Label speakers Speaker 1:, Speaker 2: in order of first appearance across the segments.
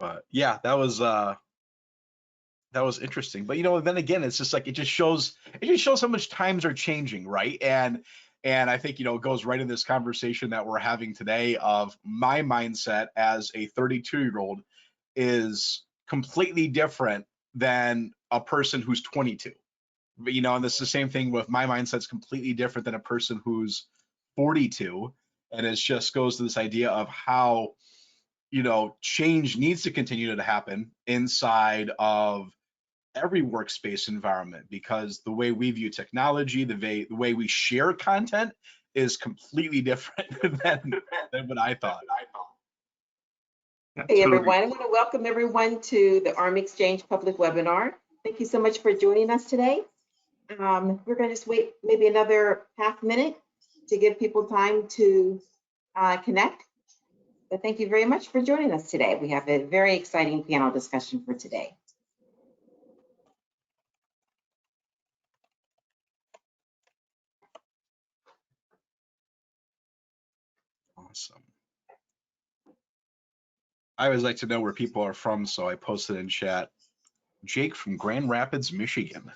Speaker 1: But yeah, that was interesting. But then again, it's just like it just shows how much times are changing, right? And I think it goes right in this conversation that we're having today of my mindset as a 32-year-old is completely different than a person who's 22. But and it's the same thing with my mindset's completely different than a person who's 42. And it just goes to this idea of how change needs to continue to happen inside of every workspace environment, because the way we view technology, the way we share content is completely different than what I thought.
Speaker 2: Hey everyone, I want to welcome everyone to the ARM Exchange public webinar. Thank you so much for joining us today. We're going to just wait maybe another half minute to give people time to connect. But thank you very much for joining us today. We have a very exciting panel discussion for today.
Speaker 1: Awesome. I always like to know where people are from, so I posted in chat, Jake from Grand Rapids, Michigan.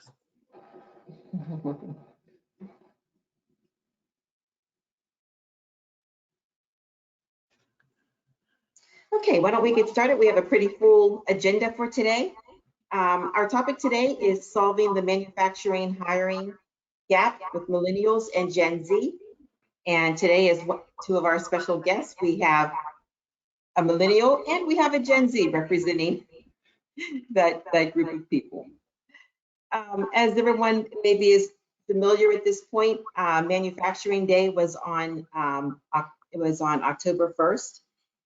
Speaker 2: Okay, why don't we get started? We have a pretty full agenda for today. Our topic today is solving the manufacturing hiring gap with Millennials and Gen Z. And today is two of our special guests. We have a Millennial and we have a Gen Z representing that group of people. As everyone maybe is familiar at this point, Manufacturing Day was on October 1st.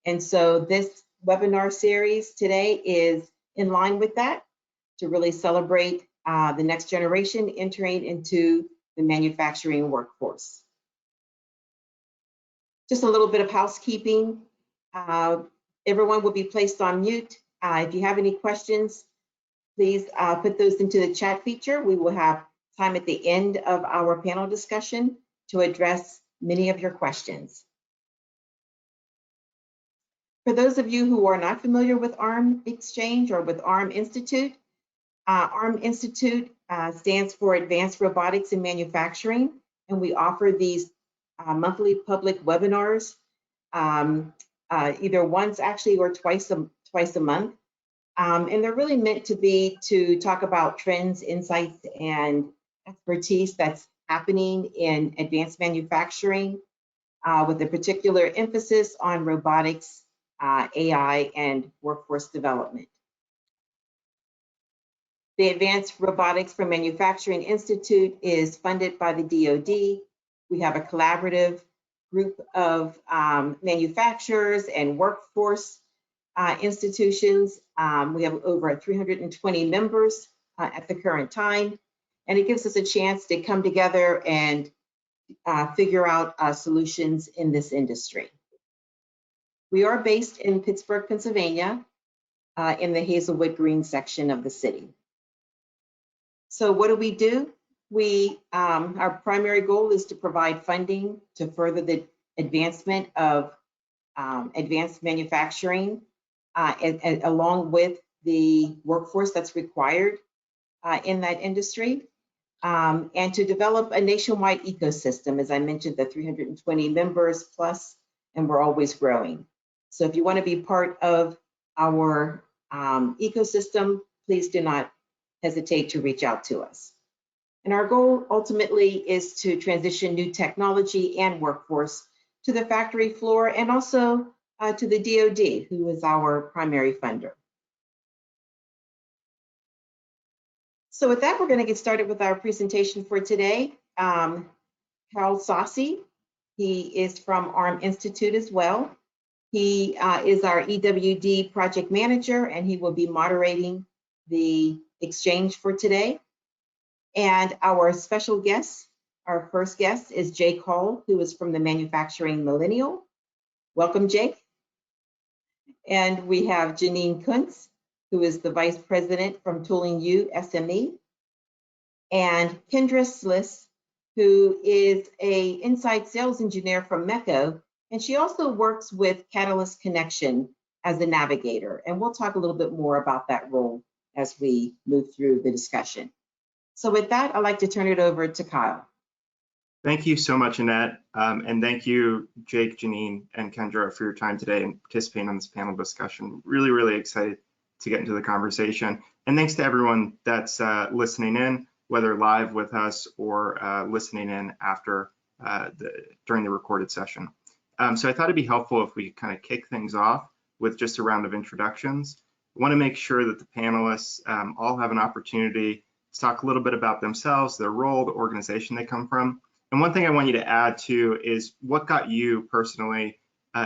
Speaker 2: And so this webinar series today is in line with that, to really celebrate the next generation entering into the manufacturing workforce. Just a little bit of housekeeping. Everyone will be placed on mute. If you have any questions, please put those into the chat feature. We will have time at the end of our panel discussion to address many of your questions. For those of you who are not familiar with ARM Exchange or with ARM Institute stands for Advanced Robotics in Manufacturing, and we offer these monthly public webinars, either once actually or twice a month. And they're really meant to talk about trends, insights, and expertise that's happening in advanced manufacturing with a particular emphasis on robotics, AI, and workforce development. The Advanced Robotics for Manufacturing Institute is funded by the DoD. We have a collaborative group of manufacturers and workforce institutions. We have over 320 members at the current time, and it gives us a chance to come together and figure out solutions in this industry. We are based in Pittsburgh, Pennsylvania, in the Hazelwood Green section of the city. So what do? Our primary goal is to provide funding to further the advancement of advanced manufacturing, along with the workforce that's required in that industry, and to develop a nationwide ecosystem. As I mentioned, the 320 members plus, and we're always growing. So if you want to be part of our ecosystem, please do not hesitate to reach out to us. And our goal ultimately is to transition new technology and workforce to the factory floor, and also to the DoD, who is our primary funder. So with that, we're going to get started with our presentation for today. Harold Saucy, he is from ARM Institute as well. He is our EWD project manager, and he will be moderating the exchange for today. And our special guest, our first guest, is Jake Hall, who is from the Manufacturing Millennial. Welcome, Jake. And we have Janine Kuntz, who is the Vice President from Tooling U-SME, and Kendra Liss, who is an inside sales engineer from MECO, and she also works with Catalyst Connection as the navigator. And we'll talk a little bit more about that role as we move through the discussion. So with that, I'd like to turn it over to Kyle.
Speaker 3: Thank you so much, Annette. And thank you, Jake, Janine, and Kendra for your time today and participating in this panel discussion. Really, really excited to get into the conversation. And thanks to everyone that's listening in, whether live with us or listening in after during the recorded session. So I thought it'd be helpful if we kind of kick things off with just a round of introductions. I want to make sure that the panelists all have an opportunity to talk a little bit about themselves, their role, the organization they come from. And one thing I want you to add to is what got you personally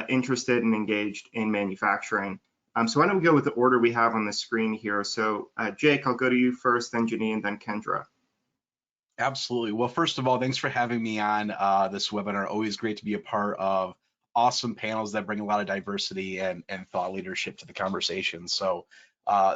Speaker 3: interested and engaged in manufacturing. So why don't we go with the order we have on the screen here. So Jake, I'll go to you first, then Janine, then Kendra.
Speaker 1: Absolutely. Well, first of all, thanks for having me on this webinar. Always great to be a part of awesome panels that bring a lot of diversity and thought leadership to the conversation. So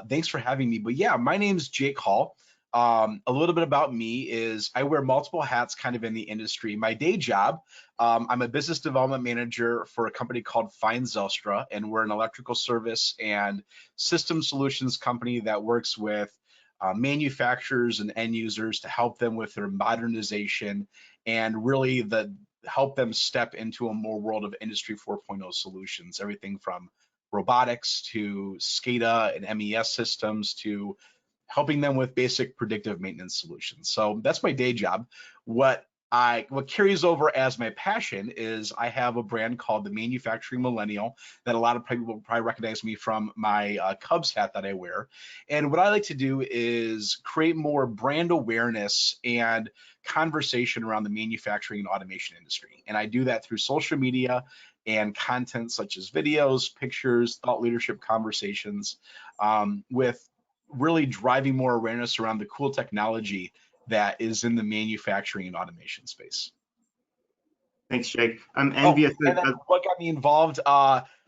Speaker 1: thanks for having me. But yeah, my name's Jake Hall. A little bit about me is I wear multiple hats kind of in the industry. My day job, I'm a business development manager for a company called Fine Zelstra, and we're an electrical service and system solutions company that works with manufacturers and end users to help them with their modernization and really help them step into a more world of Industry 4.0 solutions, everything from robotics to SCADA and MES systems to helping them with basic predictive maintenance solutions. So that's my day job. What carries over as my passion is I have a brand called the Manufacturing Millennial that a lot of people will probably recognize me from my Cubs hat that I wear. And what I like to do is create more brand awareness and conversation around the manufacturing and automation industry. And I do that through social media and content such as videos, pictures, thought leadership conversations with really driving more awareness around the cool technology that is in the manufacturing and automation space.
Speaker 3: Thanks, Jake. I'm envious.
Speaker 1: And then what got me involved,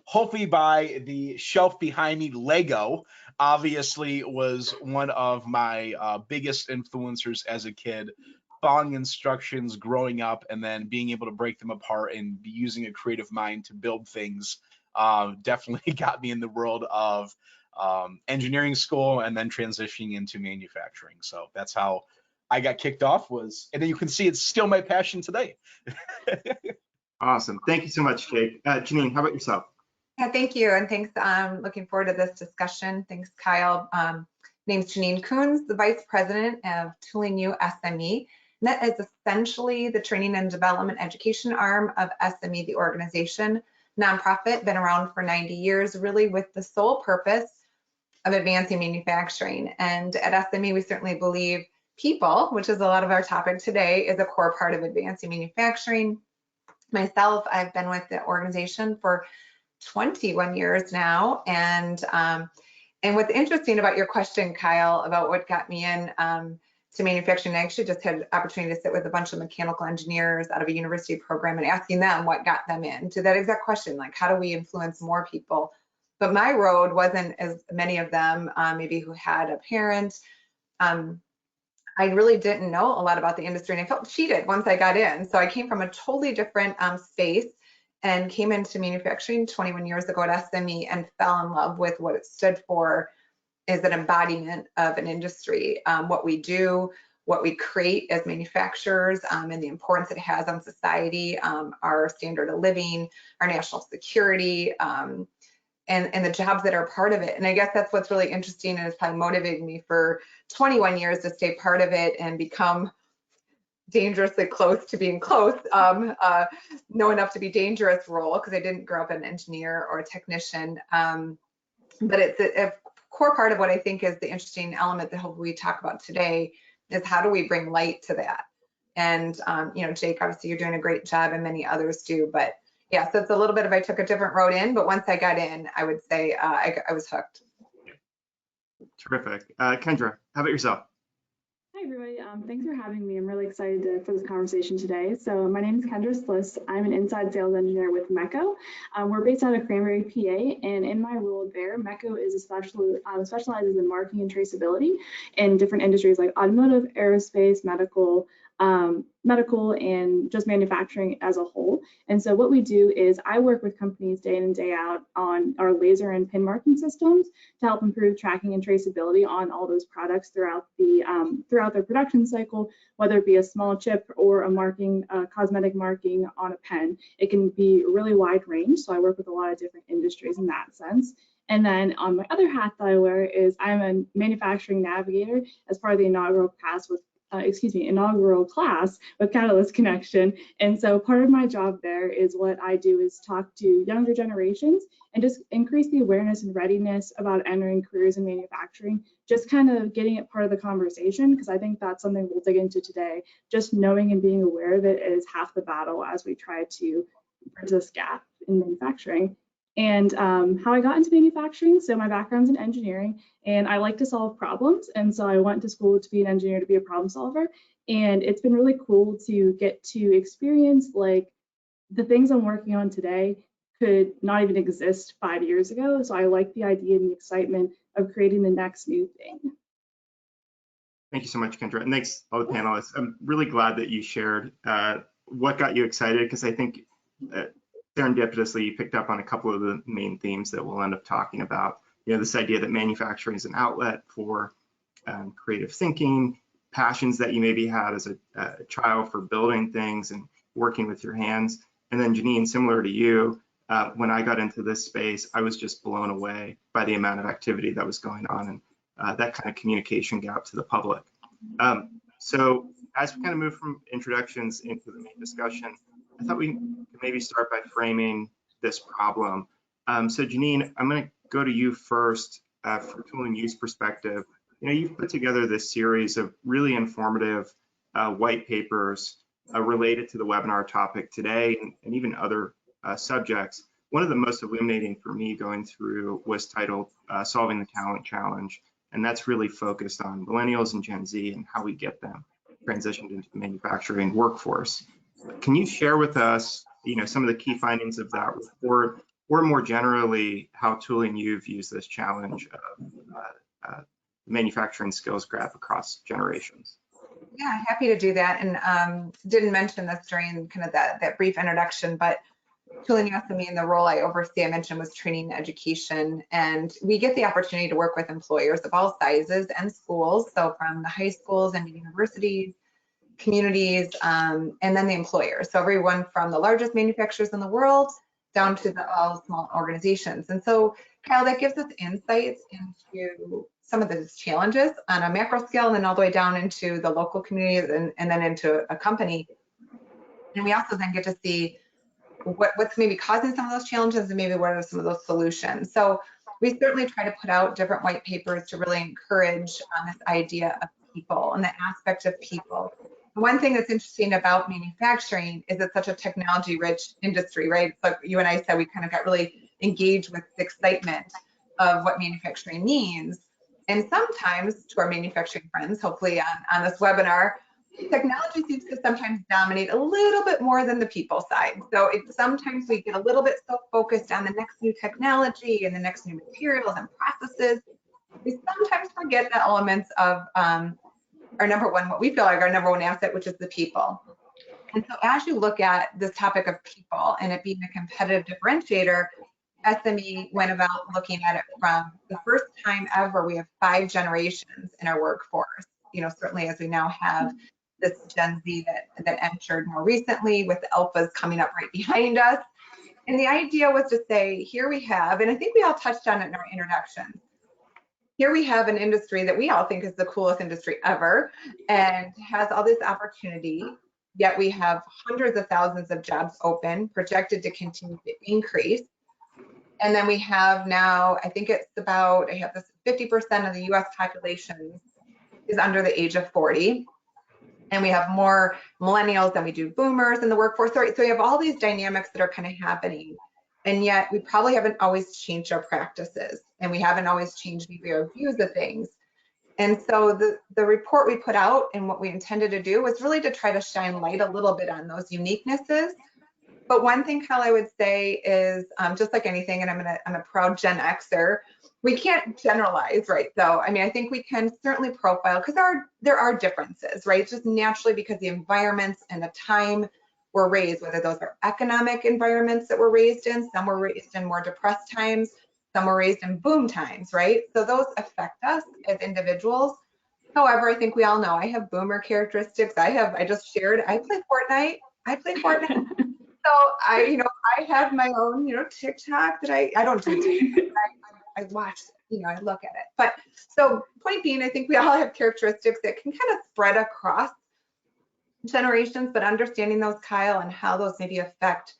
Speaker 1: hopefully by the shelf behind me, Lego obviously was one of my biggest influencers as a kid, following instructions growing up and then being able to break them apart and using a creative mind to build things definitely got me in the world of engineering school and then transitioning into manufacturing. So that's how I got kicked off and then you can see it's still my passion today.
Speaker 3: Awesome. Thank you so much, Jake. Janine, how about yourself?
Speaker 4: Yeah, thank you. And thanks. I'm looking forward to this discussion. Thanks, Kyle. Name's Janine Coons, the Vice President of Tooling U-SME. And that is essentially the training and development education arm of SME, the organization, nonprofit, been around for 90 years, really with the sole purpose of advancing manufacturing. And at SME, we certainly believe people, which is a lot of our topic today, is a core part of advancing manufacturing. Myself, I've been with the organization for 21 years now. And what's interesting about your question, Kyle, about what got me in to manufacturing, I actually just had an opportunity to sit with a bunch of mechanical engineers out of a university program and asking them what got them into that exact question, like how do we influence more people? But my road wasn't as many of them, maybe who had a parent. I really didn't know a lot about the industry and I felt cheated once I got in. So I came from a totally different space and came into manufacturing 21 years ago at SME and fell in love with what it stood for is an embodiment of an industry, what we do, what we create as manufacturers, and the importance it has on society, our standard of living, our national security, and the jobs that are part of it. And I guess that's what's really interesting and has probably motivated me for 21 years to stay part of it and become dangerously close to being close, know enough to be dangerous role, because I didn't grow up an engineer or a technician. But it's a core part of what I think is the interesting element that hopefully we talk about today is how do we bring light to that? And, you know, Jake, obviously you're doing a great job and many others do, but yeah, so it's a little bit of, I took a different road in, but once I got in, I would say I was hooked.
Speaker 3: Terrific. Kendra, how about yourself?
Speaker 5: Hi, everybody. Thanks for having me. I'm really excited for this conversation today. So my name is Kendra Liss. I'm an inside sales engineer with MECO. We're based out of Cranberry, PA, and in my role there, MECO is specializes in marking and traceability in different industries like automotive, aerospace, medical, medical and just manufacturing as a whole. And so what we do is I work with companies day in and day out on our laser and pin marking systems to help improve tracking and traceability on all those products throughout their production cycle, whether it be a small chip or a marking, cosmetic marking on a pen. It can be a really wide range. So I work with a lot of different industries in that sense. And then on my other hat that I wear is I'm a manufacturing navigator as part of the inaugural class with Catalyst Connection. And so part of my job there is what I do is talk to younger generations and just increase the awareness and readiness about entering careers in manufacturing, just kind of getting it part of the conversation, because I think that's something we'll dig into today. Just knowing and being aware of it is half the battle as we try to bridge this gap in manufacturing. And how I got into manufacturing, so my background's in engineering and I like to solve problems. And so I went to school to be an engineer, to be a problem solver. And it's been really cool to get to experience like the things I'm working on today could not even exist 5 years ago. So I like the idea and the excitement of creating the next new thing.
Speaker 3: Thank you so much, Kendra. And thanks all the panelists. I'm really glad that you shared what got you excited, because I think serendipitously you picked up on a couple of the main themes that we'll end up talking about. You know, this idea that manufacturing is an outlet for creative thinking, passions that you maybe had as a child for building things and working with your hands. And then Janine, similar to you, when I got into this space, I was just blown away by the amount of activity that was going on and that kind of communication gap to the public. So as we kind of move from introductions into the main discussion, I thought we could maybe start by framing this problem. So Janine, I'm going to go to you first for Tooling U's perspective. You know, you've put together this series of really informative white papers related to the webinar topic today and even other subjects. One of the most illuminating for me going through was titled Solving the Talent Challenge, and that's really focused on Millennials and Gen Z and how we get them transitioned into the manufacturing workforce. Can you share with us, you know, some of the key findings of that report, or more generally, how Tooling U views this challenge of manufacturing skills gap across generations?
Speaker 4: Yeah, happy to do that. And didn't mention this during kind of that brief introduction, but Tooling U-SME and the role I oversee, I mentioned, was training and education. And we get the opportunity to work with employers of all sizes and schools. So from the high schools and universities, communities, and then the employers. So everyone from the largest manufacturers in the world down to the all small organizations. And so, Kyle, that gives us insights into some of those challenges on a macro scale, and then all the way down into the local communities and then into a company. And we also then get to see what's maybe causing some of those challenges and maybe what are some of those solutions. So we certainly try to put out different white papers to really encourage this idea of people and the aspect of people. One thing that's interesting about manufacturing is it's such a technology-rich industry, right? But you and I said we kind of got really engaged with the excitement of what manufacturing means. And sometimes, to our manufacturing friends, hopefully on this webinar, technology seems to sometimes dominate a little bit more than the people side. So sometimes we get a little bit so focused on the next new technology and the next new materials and processes, we sometimes forget the elements of our number one, what we feel like our number one asset, which is the people. And so as you look at this topic of people and it being a competitive differentiator, SME went about looking at it from the first time ever. We have 5 generations in our workforce, you know, certainly as we now have this Gen Z that entered more recently with the alphas coming up right behind us. And the idea was to say, here we have, and I think we all touched on it in our introduction, here we have an industry that we all think is the coolest industry ever and has all this opportunity, yet we have hundreds of thousands of jobs open, projected to continue to increase. And then we have now, I think it's about, I have this 50% of the US population is under the age of 40. And we have more millennials than we do boomers in the workforce. So we have all these dynamics that are kind of happening. And yet we probably haven't always changed our practices and we haven't always changed maybe our views of things. And so the report we put out and what we intended to do was really to try to shine light a little bit on those uniquenesses. But one thing, Kyle, I would say is just like anything, and I'm a proud Gen Xer, we can't generalize, right? Though, I mean, I think we can certainly profile because there are differences, right? Just naturally because the environments and the time we're raised, whether those are economic environments that we're raised in, some were raised in more depressed times, some were raised in boom times, right? So those affect us as individuals. However, I think we all know I have boomer characteristics. I just shared, I play Fortnite. So I have my own, TikTok that I don't do TikTok. I watch it, I look at it. But so point being, I think we all have characteristics that can kind of spread across generations, but understanding those, Kyle, and how those maybe affect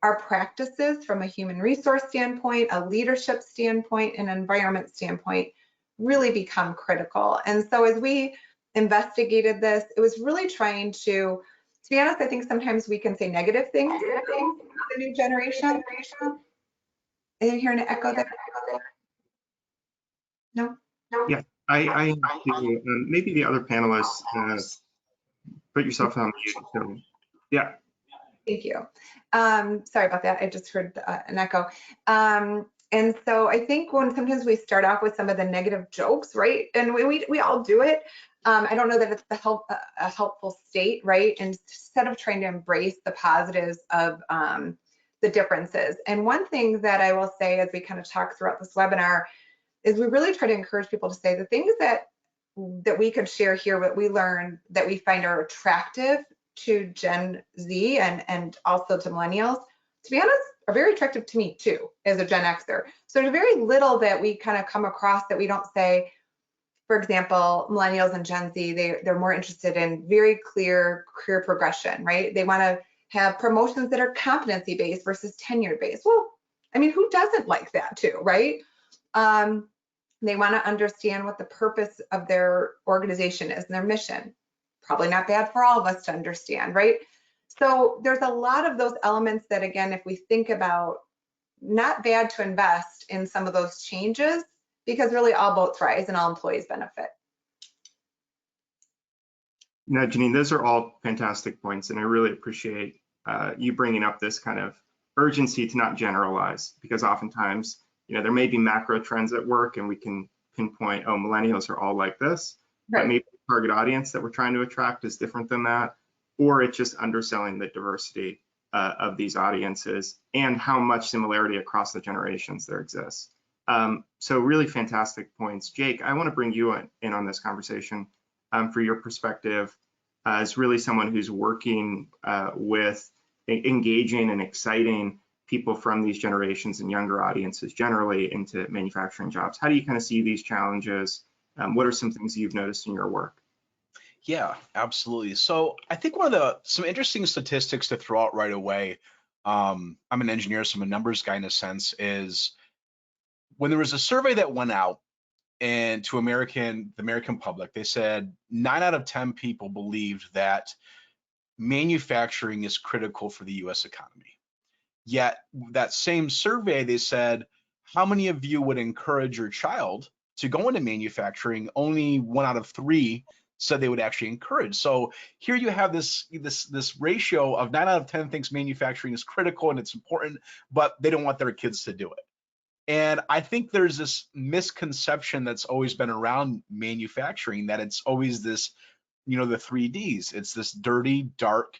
Speaker 4: our practices from a human resource standpoint, a leadership standpoint, an environment standpoint really become critical. And so as we investigated this, it was really trying to be honest, I think sometimes we can say negative things about the new generation. Are you hearing an echo there? No?
Speaker 3: Yeah, I maybe the other panelists, put yourself on mute. So, yeah.
Speaker 4: Thank you. Sorry about that. I just heard an echo. And so I think sometimes we start off with some of the negative jokes, right? And we all do it. I don't know that it's a helpful state, right? Instead of trying to embrace the positives of the differences. And one thing that I will say as we kind of talk throughout this webinar is we really try to encourage people to say the things that we could share here, what we learned that we find are attractive to Gen Z and also to millennials, to be honest, are very attractive to me too, as a Gen Xer. So there's very little that we kind of come across that we don't say. For example, millennials and Gen Z, they're more interested in very clear career progression, right? They want to have promotions that are competency-based versus tenure-based. Well, I mean, who doesn't like that too, right? They want to understand what the purpose of their organization is and their mission. Probably not bad for all of us to understand, right? So there's a lot of those elements that, again, if we think about, not bad to invest in some of those changes, because really all boats rise and all employees benefit.
Speaker 3: No, Janine, those are all fantastic points, and I really appreciate you bringing up this kind of urgency to not generalize, because oftentimes, there may be macro trends at work, and we can pinpoint, oh, millennials are all like this, right. But maybe the target audience that we're trying to attract is different than that, or it's just underselling the diversity of these audiences and how much similarity across the generations there exists. So really fantastic points. Jake, I want to bring you in on this conversation for your perspective as really someone who's working with engaging and exciting people from these generations and younger audiences generally into manufacturing jobs. How do you kind of see these challenges? What are some things you've noticed in your work?
Speaker 1: Yeah, absolutely. So I think some interesting statistics to throw out right away, I'm an engineer, so I'm a numbers guy in a sense, is when there was a survey that went out and to the American public, they said 9 out of 10 people believed that manufacturing is critical for the US economy. Yet that same survey, they said, how many of you would encourage your child to go into manufacturing? Only 1 out of 3 said they would actually encourage. So here you have this ratio of 9 out of 10 thinks manufacturing is critical and it's important, but they don't want their kids to do it. And I think there's this misconception that's always been around manufacturing, that it's always this, the 3 Ds. It's this dirty, dark,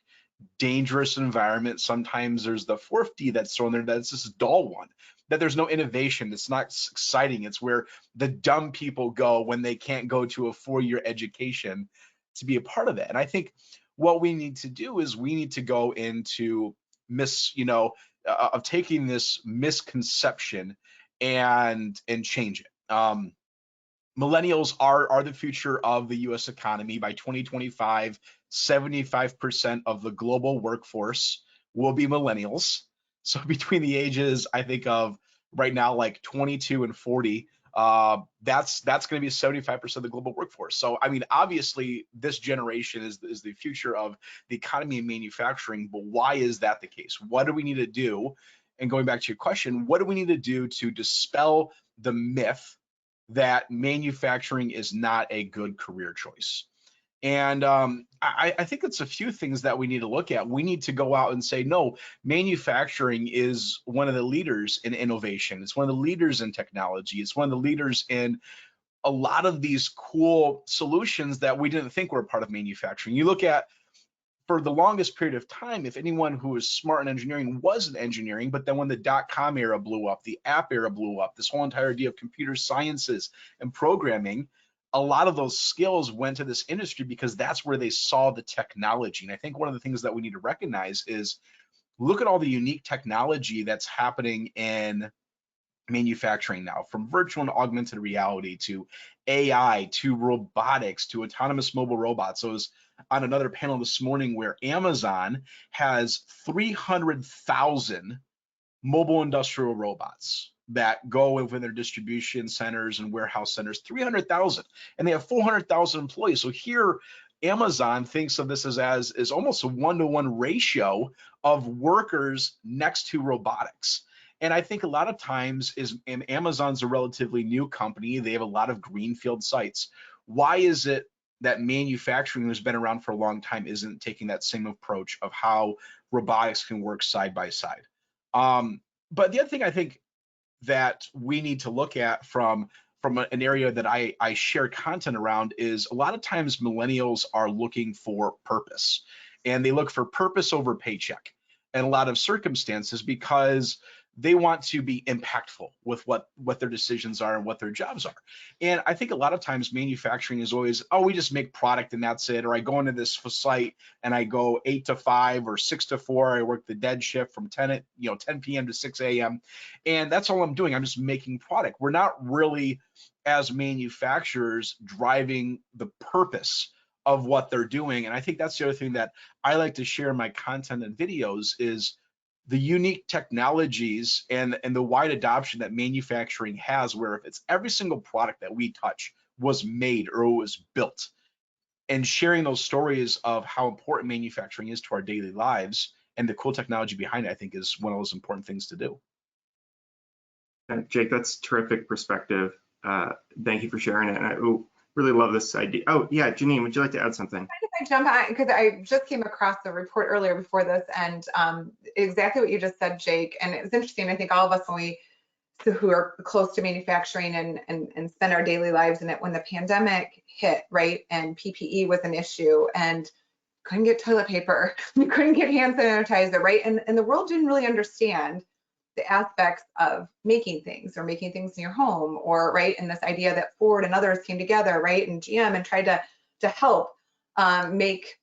Speaker 1: dangerous environment. Sometimes there's the 4th D that's thrown there, that's this dull one, that there's no innovation. It's not exciting. It's where the dumb people go when they can't go to a 4-year education to be a part of it. And I think what we need to do is we need to go into of taking this misconception and change it. Millennials are the future of the US economy. By 2025, 75% of the global workforce will be millennials. So between the ages, I think of right now, like 22 and 40, that's going to be 75% of the global workforce. So, I mean, obviously this generation is the future of the economy and manufacturing, but why is that the case? What do we need to do? And going back to your question, what do we need to do to dispel the myth that manufacturing is not a good career choice? And I think it's a few things that we need to look at. We need to go out and say, no, manufacturing is one of the leaders in innovation. It's one of the leaders in technology. It's one of the leaders in a lot of these cool solutions that we didn't think were part of manufacturing. You look at, for the longest period of time, if anyone who was smart in engineering was in engineering, but then when the dot-com era blew up, the app era blew up, this whole entire idea of computer sciences and programming, a lot of those skills went to this industry because that's where they saw the technology. And I think one of the things that we need to recognize is look at all the unique technology that's happening in manufacturing now, from virtual and augmented reality to AI to robotics to autonomous mobile robots. So I was on another panel this morning where Amazon has 300,000 mobile industrial robots that go within their distribution centers and warehouse centers, 300,000, and they have 400,000 employees. So here, Amazon thinks of this as almost a 1-to-1 ratio of workers next to robotics. And I think a lot of times and Amazon's a relatively new company. They have a lot of greenfield sites. Why is it that manufacturing has been around for a long time isn't taking that same approach of how robotics can work side by side? But the other thing I think that we need to look at from an area that I share content around is a lot of times millennials are looking for purpose, and they look for purpose over paycheck in a lot of circumstances because they want to be impactful with what their decisions are and what their jobs are. And I think a lot of times manufacturing is always, oh, we just make product and that's it. Or I go into this site and I go 8 to 5 or 6 to 4. I work the dead shift from 10 p.m. to 6 a.m. And that's all I'm doing. I'm just making product. We're not really, as manufacturers, driving the purpose of what they're doing. And I think that's the other thing that I like to share in my content and videos is the unique technologies and the wide adoption that manufacturing has, where if it's every single product that we touch was made or was built, and sharing those stories of how important manufacturing is to our daily lives and the cool technology behind it, I think is one of those important things to do.
Speaker 3: Jake, that's terrific perspective. Thank you for sharing it. And I really love this idea. Oh, yeah, Janine, would you like to add something?
Speaker 4: I jump on because I just came across the report earlier before this, and exactly what you just said, Jake. And it's interesting. I think all of us, who are close to manufacturing and spend our daily lives in it, when the pandemic hit, right, and PPE was an issue, and couldn't get toilet paper, you couldn't get hand sanitizer, right, and the world didn't really understand the aspects of making things or making things in your home, or right, and this idea that Ford and others came together, right, and GM, and tried to help make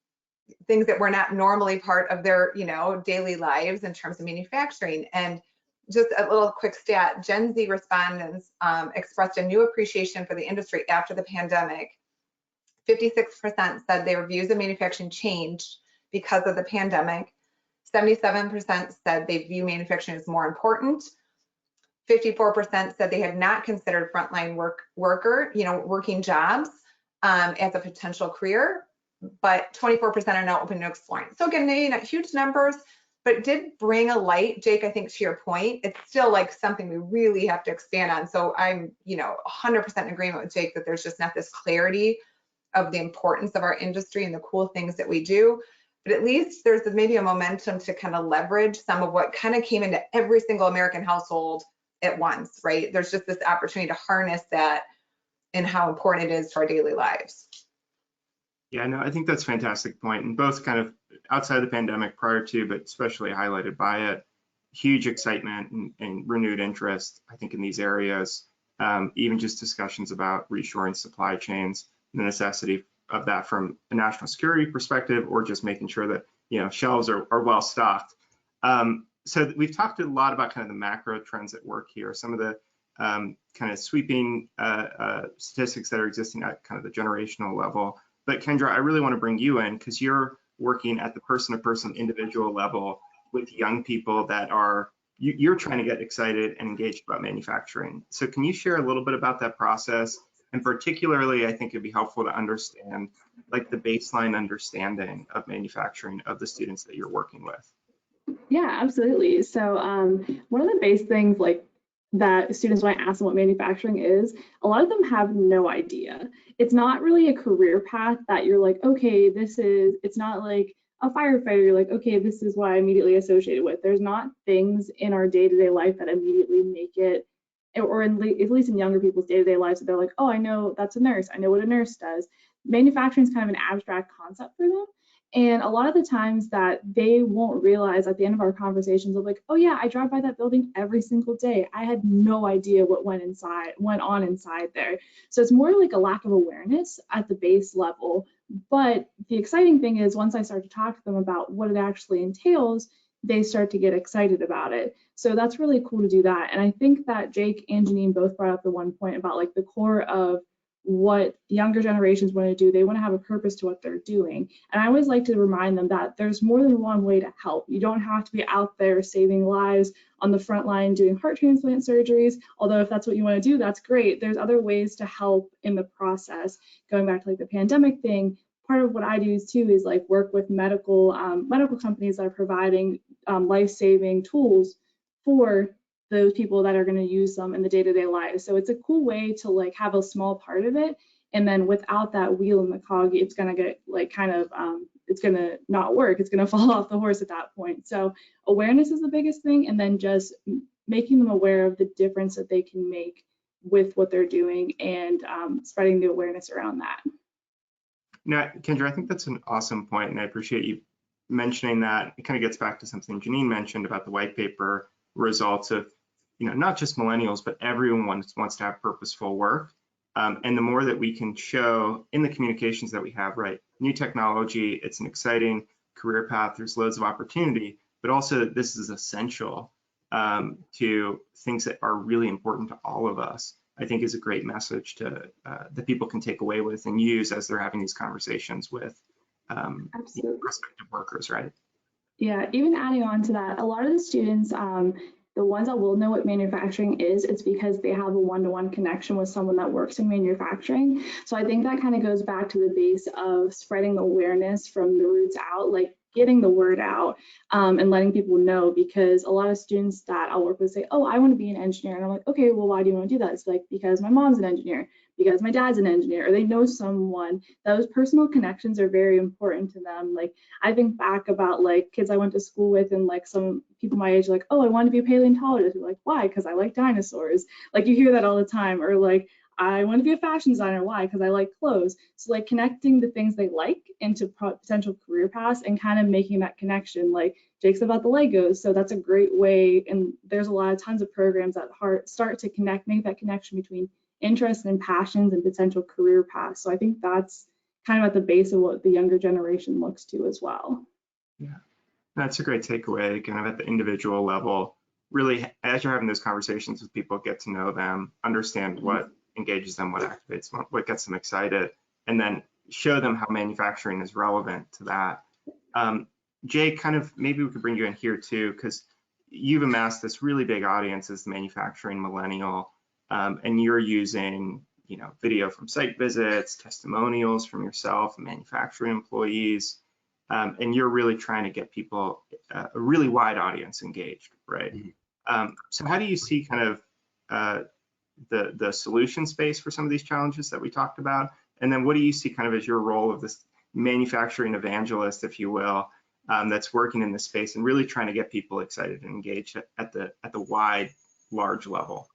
Speaker 4: things that were not normally part of their daily lives in terms of manufacturing. And just a little quick stat: Gen Z respondents expressed a new appreciation for the industry after the pandemic. 56% said their views of manufacturing changed because of the pandemic. 77% said they view manufacturing as more important. 54% said they had not considered frontline worker, working jobs as a potential career, but 24% are now open to exploring. So again, not huge numbers, but it did bring a light, Jake, I think, to your point. It's still like something we really have to expand on. So I'm, 100% in agreement with Jake that there's just not this clarity of the importance of our industry and the cool things that we do. But at least there's maybe a momentum to kind of leverage some of what kind of came into every single American household at once, right? There's just this opportunity to harness that and how important it is to our daily lives.
Speaker 3: Yeah, no, I think that's a fantastic point. And both kind of outside the pandemic, prior to, but especially highlighted by it, huge excitement and renewed interest, I think, in these areas. Even just discussions about reshoring supply chains, the necessity of that from a national security perspective, or just making sure that shelves are well stocked. So we've talked a lot about kind of the macro trends at work here, some of the kind of sweeping statistics that are existing at kind of the generational level. But Kendra, I really want to bring you in because you're working at the person-to-person individual level with young people that are, you're trying to get excited and engaged about manufacturing. So can you share a little bit about that process? And particularly, I think it'd be helpful to understand like the baseline understanding of manufacturing of the students that you're working with.
Speaker 5: Yeah, absolutely. So one of the base things, like that students, when I ask them what manufacturing is, a lot of them have no idea. It's not really a career path that you're like, okay, it's not like a firefighter, you're like, okay, this is what I immediately associated with. There's not things in our day-to-day life that immediately make it, or at least in younger people's day-to-day lives, that they're like, oh, I know that's a nurse. I know what a nurse does. Manufacturing is kind of an abstract concept for them. And a lot of the times that they won't realize at the end of our conversations of like, oh yeah, I drive by that building every single day. I had no idea what went on inside there. So it's more like a lack of awareness at the base level. But the exciting thing is once I start to talk to them about what it actually entails, they start to get excited about it. So that's really cool to do that. And I think that Jake and Janine both brought up the one point about like the core of what younger generations want to do. They want to have a purpose to what they're doing. And I always like to remind them that there's more than one way to help. You don't have to be out there saving lives on the front line doing heart transplant surgeries. Although if that's what you want to do, that's great. There's other ways to help in the process. Going back to like the pandemic thing, part of what I do too is like work with medical companies that are providing life-saving tools for those people that are going to use them in the day-to-day lives. So it's a cool way to like have a small part of it, and then without that wheel in the cog, it's going to get like kind of it's going to not work. It's going to fall off the horse at that point. So awareness is the biggest thing, and then just making them aware of the difference that they can make with what they're doing, and spreading the awareness around that.
Speaker 3: Now, Kendra, I think that's an awesome point, and I appreciate you mentioning that. It kind of gets back to something Janine mentioned about the white paper results of, not just millennials, but everyone wants to have purposeful work. And the more that we can show in the communications that we have, right, new technology, it's an exciting career path, there's loads of opportunity, but also this is essential to things that are really important to all of us, I think is a great message to that people can take away with and use as they're having these conversations with prospective workers, right?
Speaker 5: Yeah, even adding on to that, a lot of the students, the ones that will know what manufacturing is, it's because they have a one-to-one connection with someone that works in manufacturing. So I think that kind of goes back to the base of spreading the awareness from the roots out, like getting the word out and letting people know, because a lot of students that I'll work with say, oh, I want to be an engineer. And I'm like, okay, well, why do you want to do that? It's like, because my mom's an engineer, because my dad's an engineer, or they know someone. Those personal connections are very important to them. Like I think back about like kids I went to school with, and like some people my age, like, oh, I want to be a paleontologist. Like, why? Because I like dinosaurs. Like you hear that all the time. Or like, I want to be a fashion designer. Why? Because I like clothes. So like connecting the things they like into potential career paths and kind of making that connection. Like Jake said about the Legos. So that's a great way. And there's a lot of tons of programs that start to make that connection between interests and passions and potential career paths. So I think that's kind of at the base of what the younger generation looks to as well.
Speaker 3: Yeah, that's a great takeaway, kind of at the individual level. Really, as you're having those conversations with people, get to know them, understand what engages them, what activates them, what gets them excited, and then show them how manufacturing is relevant to that. Jay, kind of maybe we could bring you in here too, because you've amassed this really big audience as the Manufacturing Millennial, and you're using video from site visits, testimonials from yourself, manufacturing employees, and you're really trying to get people, a really wide audience engaged, right? So how do you see kind of the solution space for some of these challenges that we talked about? And then what do you see kind of as your role of this manufacturing evangelist, if you will, that's working in this space and really trying to get people excited and engaged at the wide, large level?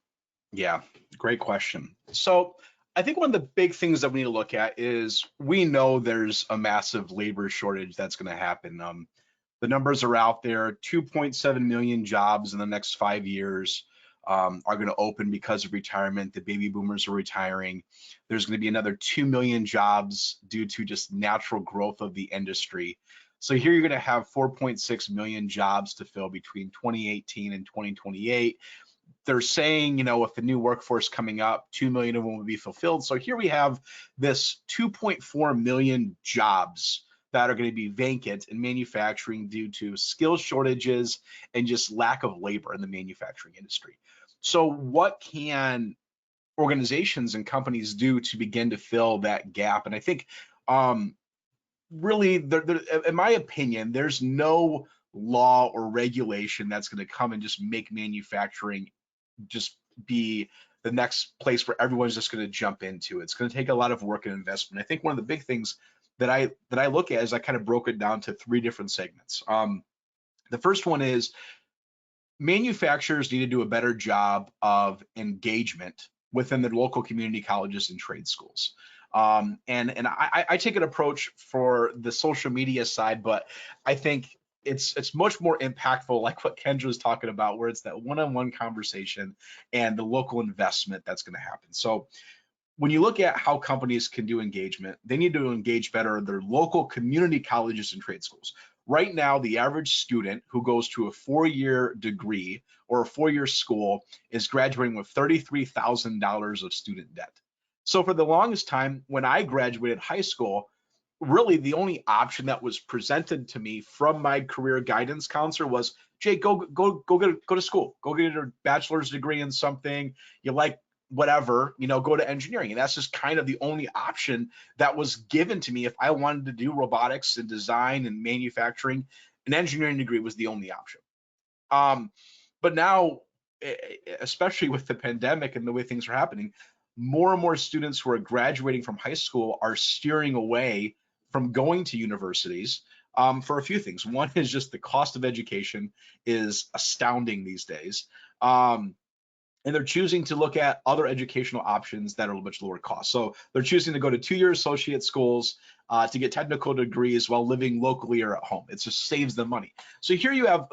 Speaker 1: Yeah, great question. So I think one of the big things that we need to look at is we know there's a massive labor shortage that's going to happen. The numbers are out there. 2.7 million jobs in the next 5 years are going to open because of retirement. The baby boomers are retiring. There's going to be another 2 million jobs due to just natural growth of the industry. So here you're going to have 4.6 million jobs to fill between 2018 and 2028. They're saying, with the new workforce coming up, 2 million of them will be fulfilled. So here we have this 2.4 million jobs that are going to be vacant in manufacturing due to skill shortages and just lack of labor in the manufacturing industry. So what can organizations and companies do to begin to fill that gap? And I think really, in my opinion, there's no law or regulation that's going to come and just make manufacturing just be the next place where everyone's just going to jump into. It's going to take a lot of work and investment. I think one of the big things that I look at is I kind of broke it down to 3 different segments. The first one is manufacturers need to do a better job of engagement within their local community colleges and trade schools. And I take an approach for the social media side, but I think it's much more impactful, like what Kendra was talking about, where it's that one-on-one conversation and the local investment that's going to happen. So when you look at how companies can do engagement, they need to engage better their local community colleges and trade schools. Right now, the average student who goes to a 4-year degree or a 4-year school is graduating with $33,000 of student debt. So for the longest time, when I graduated high school, really the only option that was presented to me from my career guidance counselor was, Jake, go to school, go get a bachelor's degree in something you like, whatever, go to engineering. And that's just kind of the only option that was given to me. If I wanted to do robotics and design and manufacturing, an engineering degree was the only option. But now, especially with the pandemic and the way things are happening, more and more students who are graduating from high school are steering away from going to universities for a few things. One is just the cost of education is astounding these days. And they're choosing to look at other educational options that are much lower cost. So they're choosing to go to 2-year associate schools to get technical degrees while living locally or at home. It just saves them money. So here you have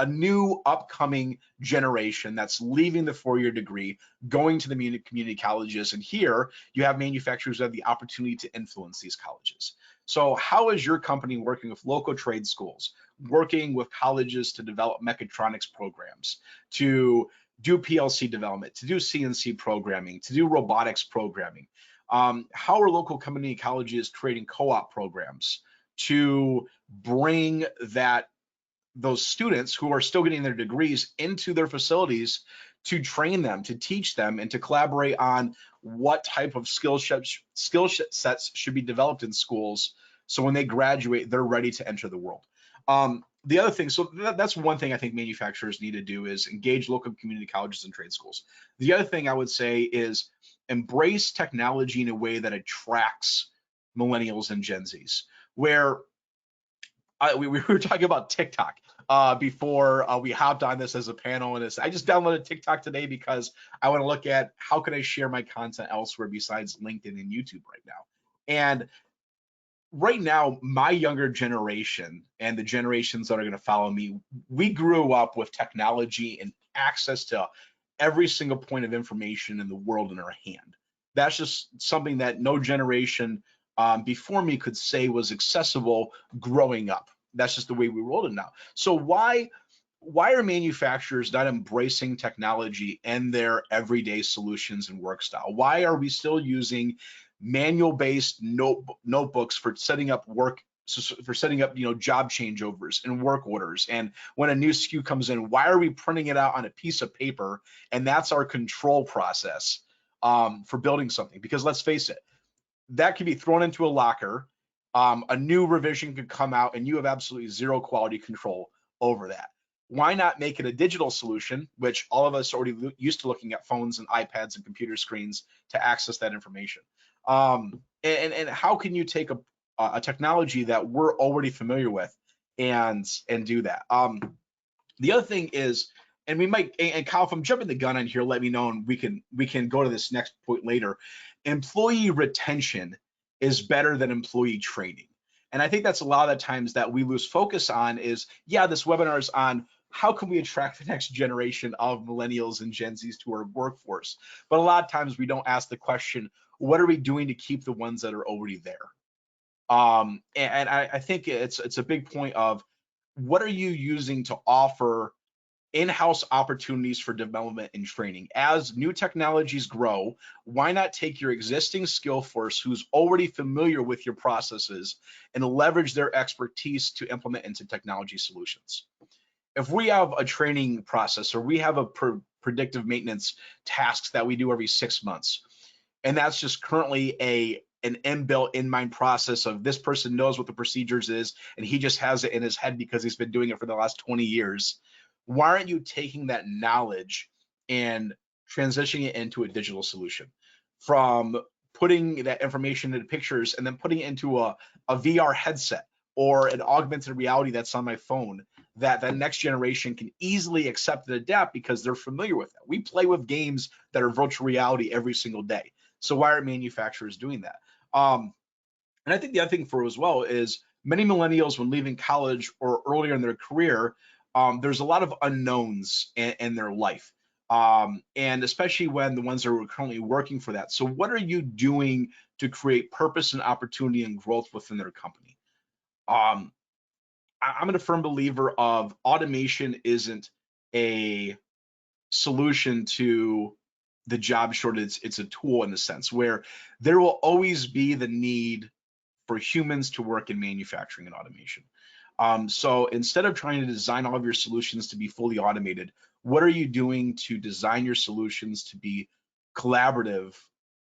Speaker 1: a new upcoming generation that's leaving the 4-year degree, going to the community colleges. And here you have manufacturers that have the opportunity to influence these colleges. So how is your company working with local trade schools, working with colleges to develop mechatronics programs, to do PLC development, to do CNC programming, to do robotics programming? How are local community colleges creating co-op programs to bring those students who are still getting their degrees into their facilities to train them, to teach them, and to collaborate on what type of skill sets should be developed in schools, so when they graduate, they're ready to enter the world. The other thing, so that's one thing I think manufacturers need to do, is engage local community colleges and trade schools. The other thing I would say is embrace technology in a way that attracts millennials and Gen Zs, where we were talking about TikTok before we hopped on this as a panel, and I just downloaded TikTok today because I want to look at how can I share my content elsewhere besides LinkedIn and YouTube right now. And right now, my younger generation and the generations that are going to follow me, we grew up with technology and access to every single point of information in the world in our hand. That's just something that no generation before me could say was accessible growing up. That's just the way we rolled it now. So why are manufacturers not embracing technology in their everyday solutions and work style? Why are we still using manual-based notebooks for setting up job changeovers and work orders? And when a new SKU comes in, why are we printing it out on a piece of paper? And that's our control process for building something. Because let's face it, that could be thrown into a locker. A new revision could come out and you have absolutely zero quality control over that. Why not make it a digital solution, which all of us are already used to looking at phones and iPads and computer screens to access that information? And how can you take a technology that we're already familiar with and do that? The other thing is, and we might, and Kyle, if I'm jumping the gun on here, let me know, and we can go to this next point later. Employee retention is better than employee training. And I think that's a lot of the times that we lose focus on is, yeah, this webinar is on how can we attract the next generation of millennials and Gen Zs to our workforce. But a lot of times we don't ask the question, what are we doing to keep the ones that are already there? And I think it's a big point of what are you using to offer in-house opportunities for development and training. As new technologies grow, why not take your existing skill force who's already familiar with your processes and leverage their expertise to implement into technology solutions? If we have a training process or we have a predictive maintenance tasks that we do every 6 months, and that's just currently an inbuilt in-mind process of this person knows what the procedures is and he just has it in his head because he's been doing it for the last 20 years. Why aren't you taking that knowledge and transitioning it into a digital solution, from putting that information into pictures and then putting it into a VR headset or an augmented reality that's on my phone, that the next generation can easily accept and adapt because they're familiar with it. We play with games that are virtual reality every single day. So why aren't manufacturers doing that? And I think the other thing for as well is many millennials, when leaving college or earlier in their career, there's a lot of unknowns in their life. And especially when the ones that are currently working for that. So what are you doing to create purpose and opportunity and growth within their company? I'm a firm believer of automation isn't a solution to the job shortage. It's a tool in a sense where there will always be the need for humans to work in manufacturing and automation. So instead of trying to design all of your solutions to be fully automated, what are you doing to design your solutions to be collaborative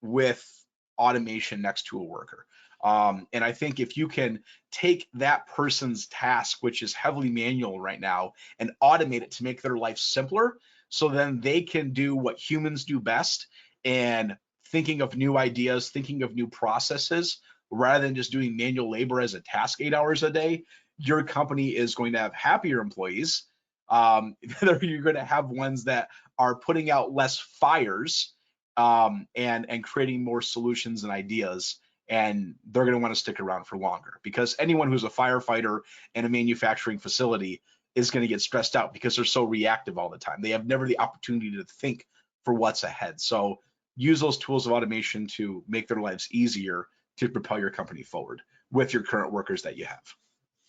Speaker 1: with automation next to a worker? And I think if you can take that person's task, which is heavily manual right now, and automate it to make their life simpler, so then they can do what humans do best, and thinking of new ideas, thinking of new processes, rather than just doing manual labor as a task 8 hours a day, your company is going to have happier employees. You're going to have ones that are putting out less fires, and creating more solutions and ideas, and they're going to want to stick around for longer, because anyone who's a firefighter in a manufacturing facility is going to get stressed out because they're so reactive all the time. They have never the opportunity to think for what's ahead. So use those tools of automation to make their lives easier to propel your company forward with your current workers that you have.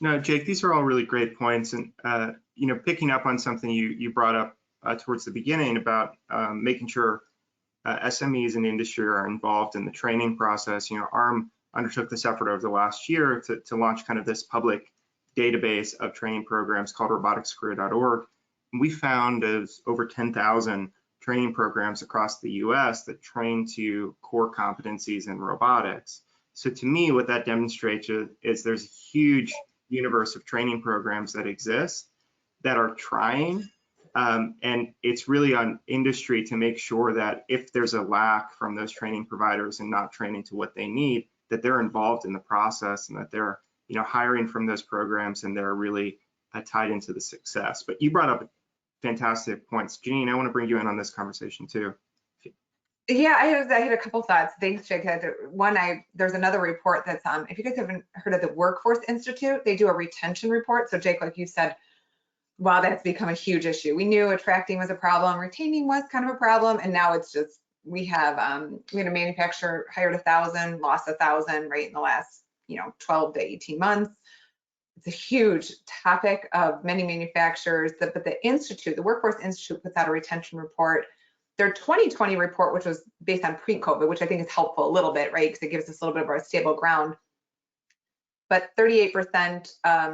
Speaker 3: No, Jake, these are all really great points. And, picking up on something you brought up towards the beginning about making sure SMEs in the industry are involved in the training process. ARM undertook this effort over the last year to launch kind of this public database of training programs called roboticscareer.org. And we found there's over 10,000 training programs across the US that train to core competencies in robotics. So to me, what that demonstrates is there's a huge universe of training programs that exist that are trying, and it's really on industry to make sure that if there's a lack from those training providers and not training to what they need, that they're involved in the process and that they're hiring from those programs and they're really tied into the success. But you brought up fantastic points. Janine, I want to bring you in on this conversation too.
Speaker 4: Yeah, I had a couple thoughts. Thanks, Jake. There's another report that's if you guys haven't heard of the Workforce Institute, they do a retention report. So Jake, like you said, wow, that's become a huge issue. We knew attracting was a problem, retaining was kind of a problem, and now it's just we had a manufacturer hired 1,000, lost 1,000 right in the last 12 to 18 months. It's a huge topic of many manufacturers. But the institute, the Workforce Institute, puts out a retention report. Their 2020 report, which was based on pre-COVID, which I think is helpful a little bit, right? Because it gives us a little bit of a stable ground. But 38%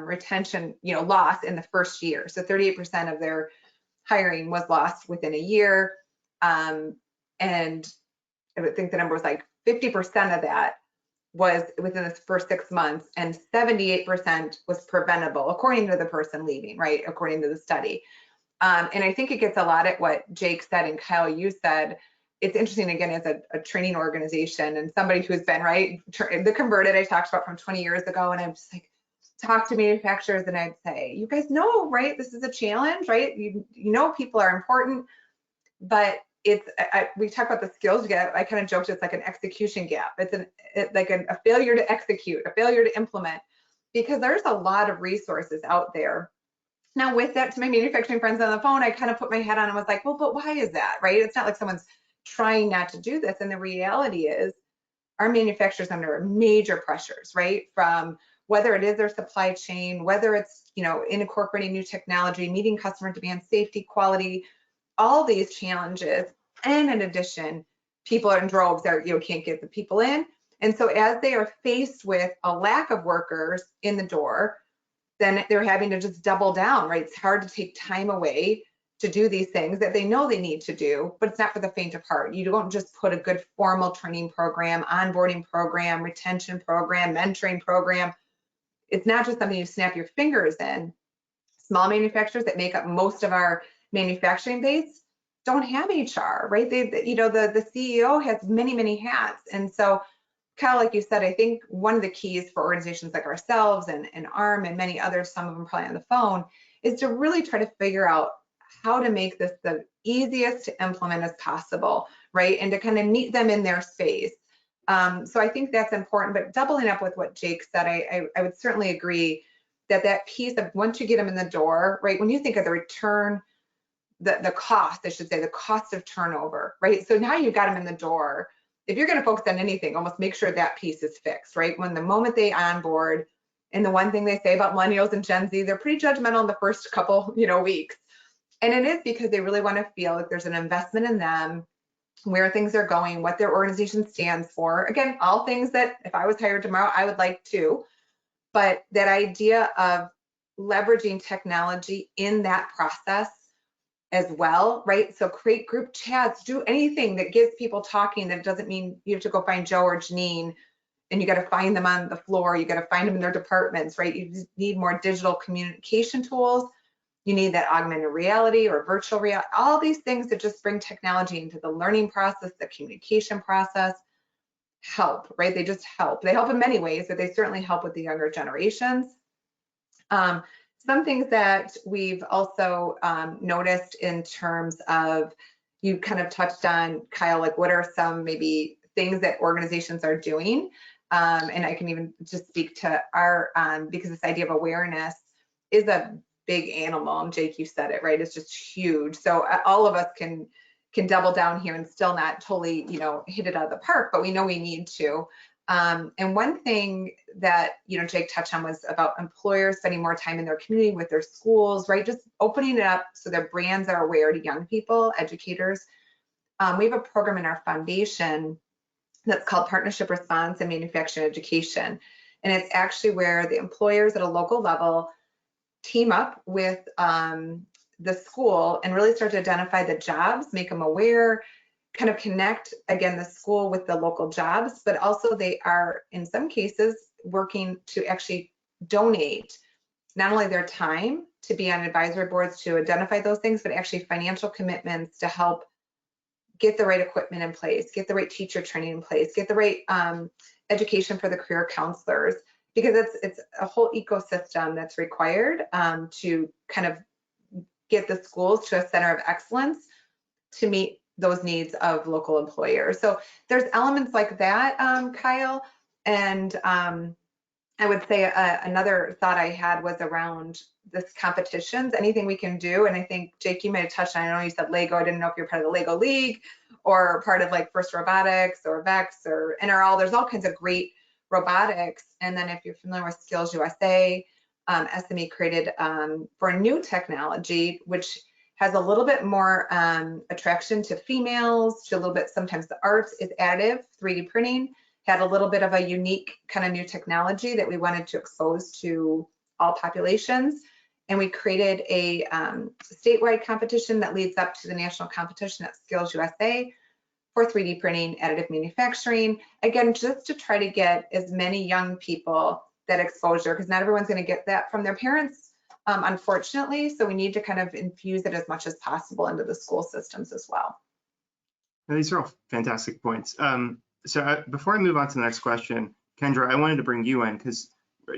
Speaker 4: retention, loss in the first year. So 38% of their hiring was lost within a year. And I would think the number was like 50% of that was within the first 6 months, and 78% was preventable, according to the person leaving, right? According to the study. And I think it gets a lot at what Jake said and Kyle, you said. It's interesting, again, as a training organization and somebody who's been, right, the converted I talked about from 20 years ago, and I'm just like, talk to manufacturers and I'd say, you guys know, right, this is a challenge, right? You know people are important, but we talk about the skills gap. I kind of joked it's like an execution gap. It's like a failure to execute, a failure to implement, because there's a lot of resources out there. Now, with that, to my manufacturing friends on the phone, I kind of put my head on and was like, well, but why is that, right? It's not like someone's trying not to do this. And the reality is our manufacturers under major pressures, right? From whether it is their supply chain, whether it's, incorporating new technology, meeting customer demand, safety, quality, all these challenges. And in addition, people are in droves that can't get the people in. And so as they are faced with a lack of workers in the door, then they're having to just double down, right? It's hard to take time away to do these things that they know they need to do, but it's not for the faint of heart. You don't just put a good formal training program, onboarding program, retention program, mentoring program. It's not just something you snap your fingers in. Small manufacturers that make up most of our manufacturing base, don't have HR, right? The CEO has many hats. And so, Kyle, like you said, I think one of the keys for organizations like ourselves and ARM and many others, some of them probably on the phone, is to really try to figure out how to make this the easiest to implement as possible, right? And to kind of meet them in their space. So I think that's important, but doubling up with what Jake said, I would certainly agree that piece of once you get them in the door, right? When you think of the return, the cost, I should say, the cost of turnover, right? So now you've got them in the door. If you're going to focus on anything, almost make sure that piece is fixed, right? When the moment they onboard, and the one thing they say about Millennials and Gen Z, they're pretty judgmental in the first couple, weeks. And it is because they really want to feel like there's an investment in them, where things are going, what their organization stands for. Again, all things that if I was hired tomorrow, I would like to. But that idea of leveraging technology in that process as well, right? So create group chats, do anything that gets people talking. That doesn't mean you have to go find Joe or Janine and you got to find them on the floor. You got to find them in their departments, right? You just need more digital communication tools. You need that augmented reality or virtual reality, all these things that just bring technology into the learning process, the communication process, help, right? They just help. They help in many ways, but they certainly help with the younger generations. Some things that we've also noticed in terms of, you kind of touched on, Kyle, like what are some maybe things that organizations are doing? And I can even just speak to our, because this idea of awareness is a big animal, and Jake, you said it, right? It's just huge. So all of us can double down here and still not totally, hit it out of the park, but we know we need to. And one thing that, Jake touched on was about employers spending more time in their community with their schools, right? Just opening it up so their brands are aware to young people, educators. We have a program in our foundation that's called Partnership Response and Manufacturing Education. And it's actually where the employers at a local level team up with the school and really start to identify the jobs, make them aware, kind of connect, again, the school with the local jobs, but also they are, in some cases, working to actually donate not only their time to be on advisory boards to identify those things, but actually financial commitments to help get the right equipment in place, get the right teacher training in place, get the right education for the career counselors, because it's a whole ecosystem that's required to kind of get the schools to a center of excellence to meet those needs of local employers. So there's elements like that, Kyle. And I would say another thought I had was around this competitions, anything we can do. And I think, Jake, you may have touched on, I know you said Lego. I didn't know if you're part of the Lego League or part of like First Robotics or VEX or NRL. There's all kinds of great robotics. And then if you're familiar with Skills USA, SME created for new technology, which has a little bit more attraction to females, to a little bit, sometimes the arts is additive, 3D printing, had a little bit of a unique kind of new technology that we wanted to expose to all populations. And we created a statewide competition that leads up to the national competition at Skills USA for 3D printing, additive manufacturing. Again, just to try to get as many young people that exposure, because not everyone's going to get that from their parents, unfortunately. So we need to kind of infuse it as much as possible into the school systems as well.
Speaker 3: Now, these are all fantastic points. Before I move on to the next question, Kendra, I wanted to bring you in because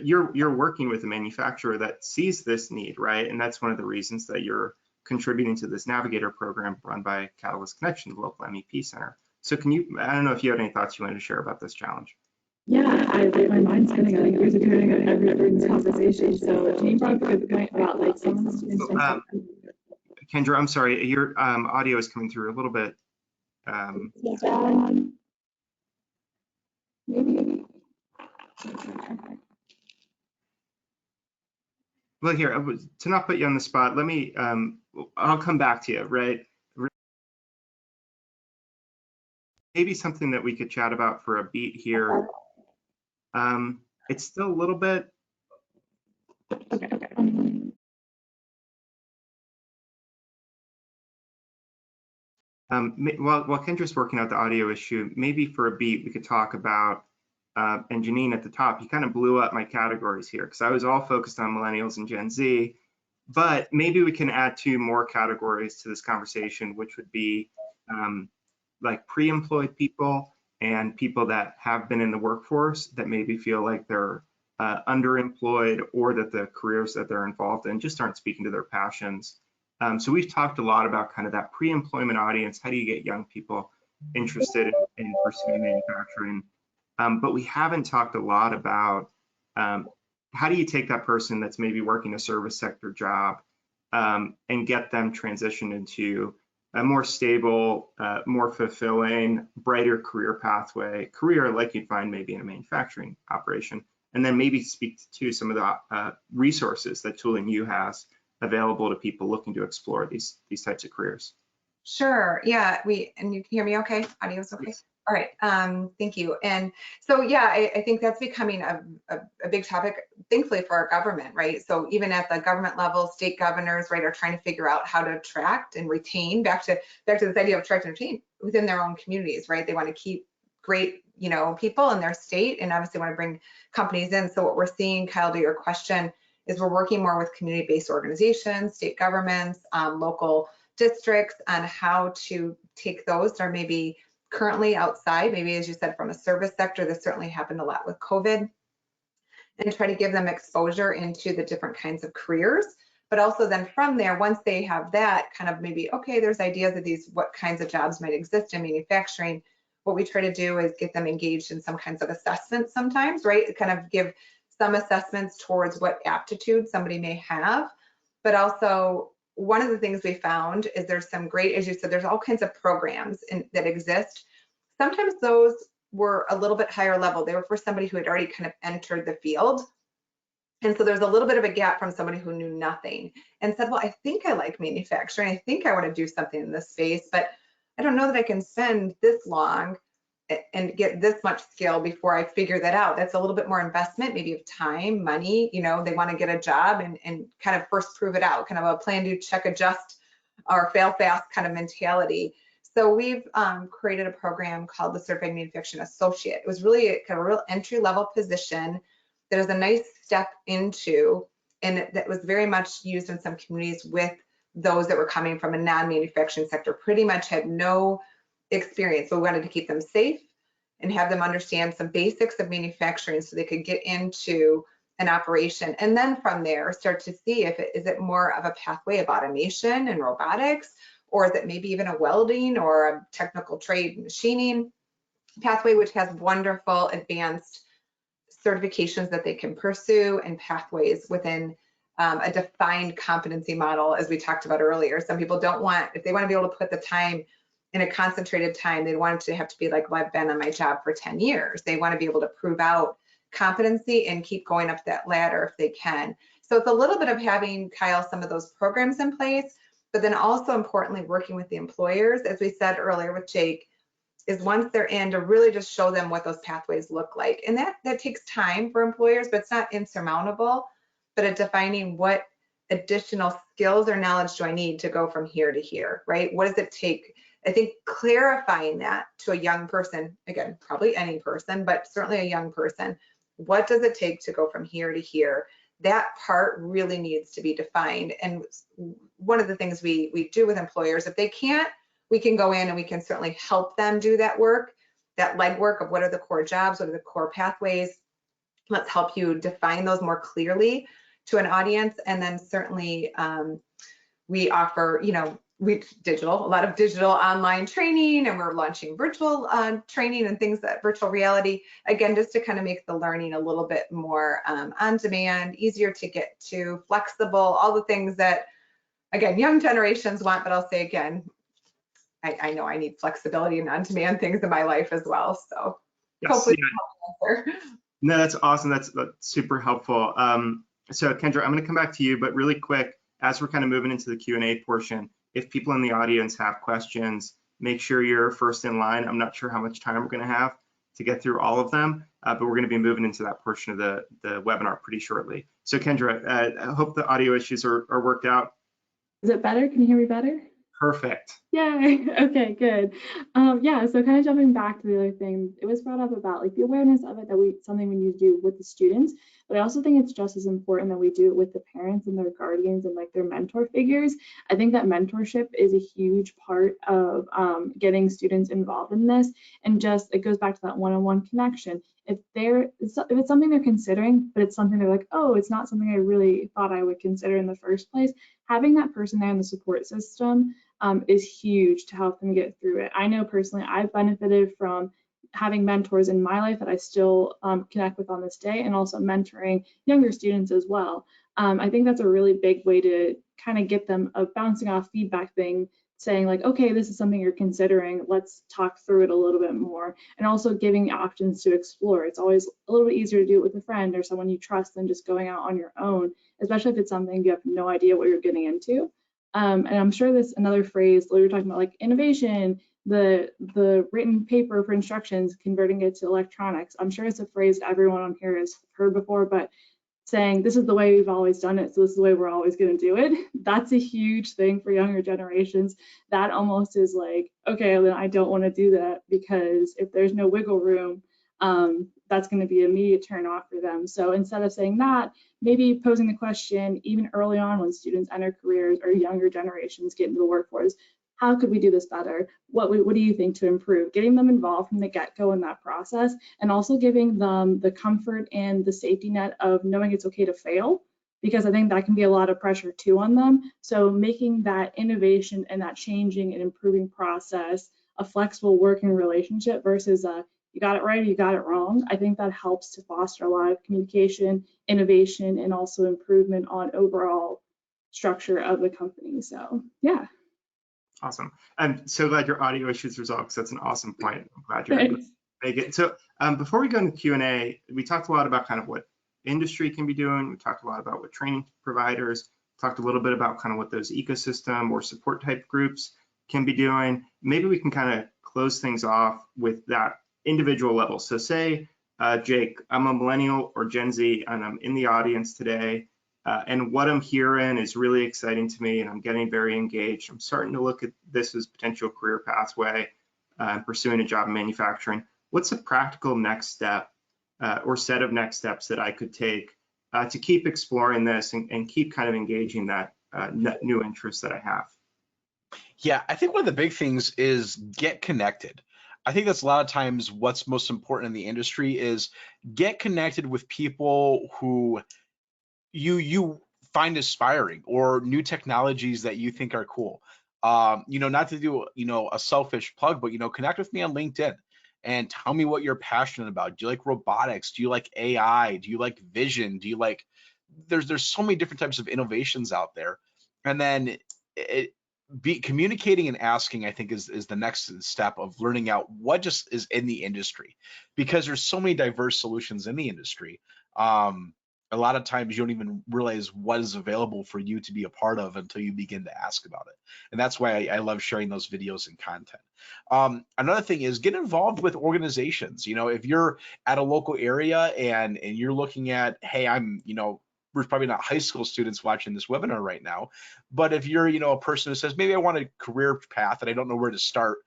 Speaker 3: you're working with a manufacturer that sees this need, right? And that's one of the reasons that you're contributing to this Navigator program run by Catalyst Connection, the local MEP center. So I don't know if you had any thoughts you wanted to share about this challenge.
Speaker 5: Yeah, my mind's spinning. I think we're doing it every this conversation. So Janine brought up a good point about like some of the students.
Speaker 3: Kendra, I'm sorry, your audio is coming through a little bit.
Speaker 5: Maybe.
Speaker 3: Well, here, to not put you on the spot, let me, I'll come back to you, right? Maybe something that we could chat about for a beat here. It's still a little bit.
Speaker 5: Okay.
Speaker 3: While Kendra's working out the audio issue, maybe for a beat we could talk about, and Janine at the top, you kind of blew up my categories here because I was all focused on Millennials and Gen Z, But maybe we can add 2 more categories to this conversation, which would be like pre-employed people and people that have been in the workforce that maybe feel like they're underemployed, or that the careers that they're involved in just aren't speaking to their passions. So we've talked a lot about kind of that pre-employment audience. How do you get young people interested in pursuing manufacturing? But we haven't talked a lot about how do you take that person that's maybe working a service sector job and get them transitioned into a more stable, more fulfilling, brighter career pathway, career like you'd find maybe in a manufacturing operation, and then maybe speak to some of the resources that Tooling U has available to people looking to explore these types of careers.
Speaker 4: Sure. Yeah. And you can hear me okay? Audio's okay? Yes. All right. Thank you. And so, yeah, I think that's becoming a big topic, thankfully, for our government, right? So even at the government level, state governors, right, are trying to figure out how to attract and retain, back to this idea of attract and retain within their own communities, right? They want to keep great, people in their state, and obviously want to bring companies in. So what we're seeing, Kyle, to your question, is we're working more with community-based organizations, state governments, local districts, on how to take those that are maybe currently outside, maybe, as you said, from a service sector. This certainly happened a lot with COVID, and try to give them exposure into the different kinds of careers. But also then from there, once they have that kind of maybe, okay, there's ideas of what kinds of jobs might exist in manufacturing. What we try to do is get them engaged in some kinds of assessments sometimes, right? Kind of give some assessments towards what aptitude somebody may have. But also, one of the things we found is there's some great, as you said, there's all kinds of programs that exist. Sometimes those were a little bit higher level. They were for somebody who had already kind of entered the field. And so there's a little bit of a gap from somebody who knew nothing and said, well, I think I like manufacturing. I think I want to do something in this space, but I don't know that I can spend this long and get this much skill before I figure that out. That's a little bit more investment, maybe of time, money. They want to get a job and kind of first prove it out, kind of a plan, do, check, adjust, or fail fast kind of mentality. So we've created a program called the Certified Manufacturing Associate. It was really kind of a real entry-level position that is a nice step into, and that was very much used in some communities with those that were coming from a non-manufacturing sector, pretty much had no experience. So we wanted to keep them safe and have them understand some basics of manufacturing so they could get into an operation. And then from there, start to see if is it more of a pathway of automation and robotics, or is it maybe even a welding or a technical trade machining pathway, which has wonderful advanced certifications that they can pursue and pathways within a defined competency model, as we talked about earlier. Some people don't want, if they want to be able to put the time in a concentrated time, they want it to have to be like, well, I've been on my job for 10 years. They want to be able to prove out competency and keep going up that ladder if they can. So it's a little bit of having, Kyle, some of those programs in place, but then also importantly, working with the employers, as we said earlier with Jake, is once they're in, to really just show them what those pathways look like. And that takes time for employers, but it's not insurmountable, but at defining what additional skills or knowledge do I need to go from here to here, right? What does it take? I think clarifying that to a young person, again, probably any person, but certainly a young person, what does it take to go from here to here? That part really needs to be defined. And one of the things we do with employers, if they can't, we can go in and we can certainly help them do that work, that legwork of what are the core jobs, what are the core pathways. Let's help you define those more clearly to an audience. And then certainly we offer, a lot of digital online training, and we're launching virtual training and things, that virtual reality, again, just to kind of make the learning a little bit more on demand, easier to get to, flexible, all the things that, again, young generations want. But I'll say again, I know I need flexibility and on-demand things in my life as well. So
Speaker 3: yes,
Speaker 4: hopefully
Speaker 3: yeah. No, that's awesome. That's super helpful. So Kendra, I'm going to come back to you, but really quick, as we're kind of moving into the Q&A portion, if people in the audience have questions, make sure you're first in line. I'm not sure how much time we're going to have to get through all of them, but we're going to be moving into that portion of the webinar pretty shortly. So Kendra, I hope the audio issues are worked out.
Speaker 5: Is it better? Can you hear me better?
Speaker 3: Perfect.
Speaker 5: Yay. Okay, good. Yeah, so kind of jumping back to the other thing, it was brought up about like the awareness of it, that something we need to do with the students, but I also think it's just as important that we do it with the parents and their guardians and like their mentor figures. I think that mentorship is a huge part of getting students involved in this, and just it goes back to that one-on-one connection. If it's something they're considering, but it's something they're like, oh, it's not something I really thought I would consider in the first place, having that person there in the support system is huge to help them get through it. I know personally I've benefited from having mentors in my life that I still connect with on this day, and also mentoring younger students as well. I think that's a really big way to kind of get them a bouncing off feedback thing, saying like, okay, this is something you're considering, let's talk through it a little bit more, and also giving options to explore. It's always a little bit easier to do it with a friend or someone you trust than just going out on your own, especially if it's something you have no idea what you're getting into. And I'm sure this another phrase we were talking about, like innovation, the written paper for instructions, converting it to electronics. I'm sure it's a phrase everyone on here has heard before, but saying this is the way we've always done it, so this is the way we're always going to do it. That's a huge thing for younger generations. That almost is like, okay, then I don't want to do that, because if there's no wiggle room, that's going to be an immediate turn off for them. So instead of saying that, maybe posing the question even early on when students enter careers or younger generations get into the workforce, how could we do this better? What do you think to improve? Getting them involved from the get-go in that process, and also giving them the comfort and the safety net of knowing it's okay to fail, because I think that can be a lot of pressure too on them. So making that innovation and that changing and improving process a flexible working relationship versus you got it right or you got it wrong, I think that helps to foster a lot of communication, innovation, and also improvement on overall structure of the company. So yeah.
Speaker 3: Awesome. I'm so glad your audio issues resolved, because that's an awesome point. I'm glad you're able to make it. So before we go into Q&A, we talked a lot about kind of what industry can be doing. We talked a lot about what training providers, talked a little bit about kind of what those ecosystem or support type groups can be doing. Maybe we can kind of close things off with that individual level. So say, Jake, I'm a millennial or Gen Z, and I'm in the audience today. And what I'm hearing is really exciting to me, and I'm getting very engaged. I'm starting to look at this as potential career pathway, pursuing a job in manufacturing. What's a practical next step or set of next steps that I could take to keep exploring this and keep kind of engaging that new interest that I have?
Speaker 1: Yeah, I think one of the big things is get connected. I think that's a lot of times what's most important in the industry is get connected with people who you find inspiring, or new technologies that you think are cool. Not to do a selfish plug, but connect with me on LinkedIn and tell me what you're passionate about. Do you like robotics? Do you like AI? Do you like vision? Do you like there's so many different types of innovations out there. And then communicating and asking, I think, is the next step of learning out what just is in the industry, because there's so many diverse solutions in the industry. A lot of times you don't even realize what is available for you to be a part of until you begin to ask about it. And that's why I love sharing those videos and content. Another thing is get involved with organizations. If you're at a local area and you're looking at, hey, we're probably not high school students watching this webinar right now, but if you're, a person who says, maybe I want a career path and I don't know where to start,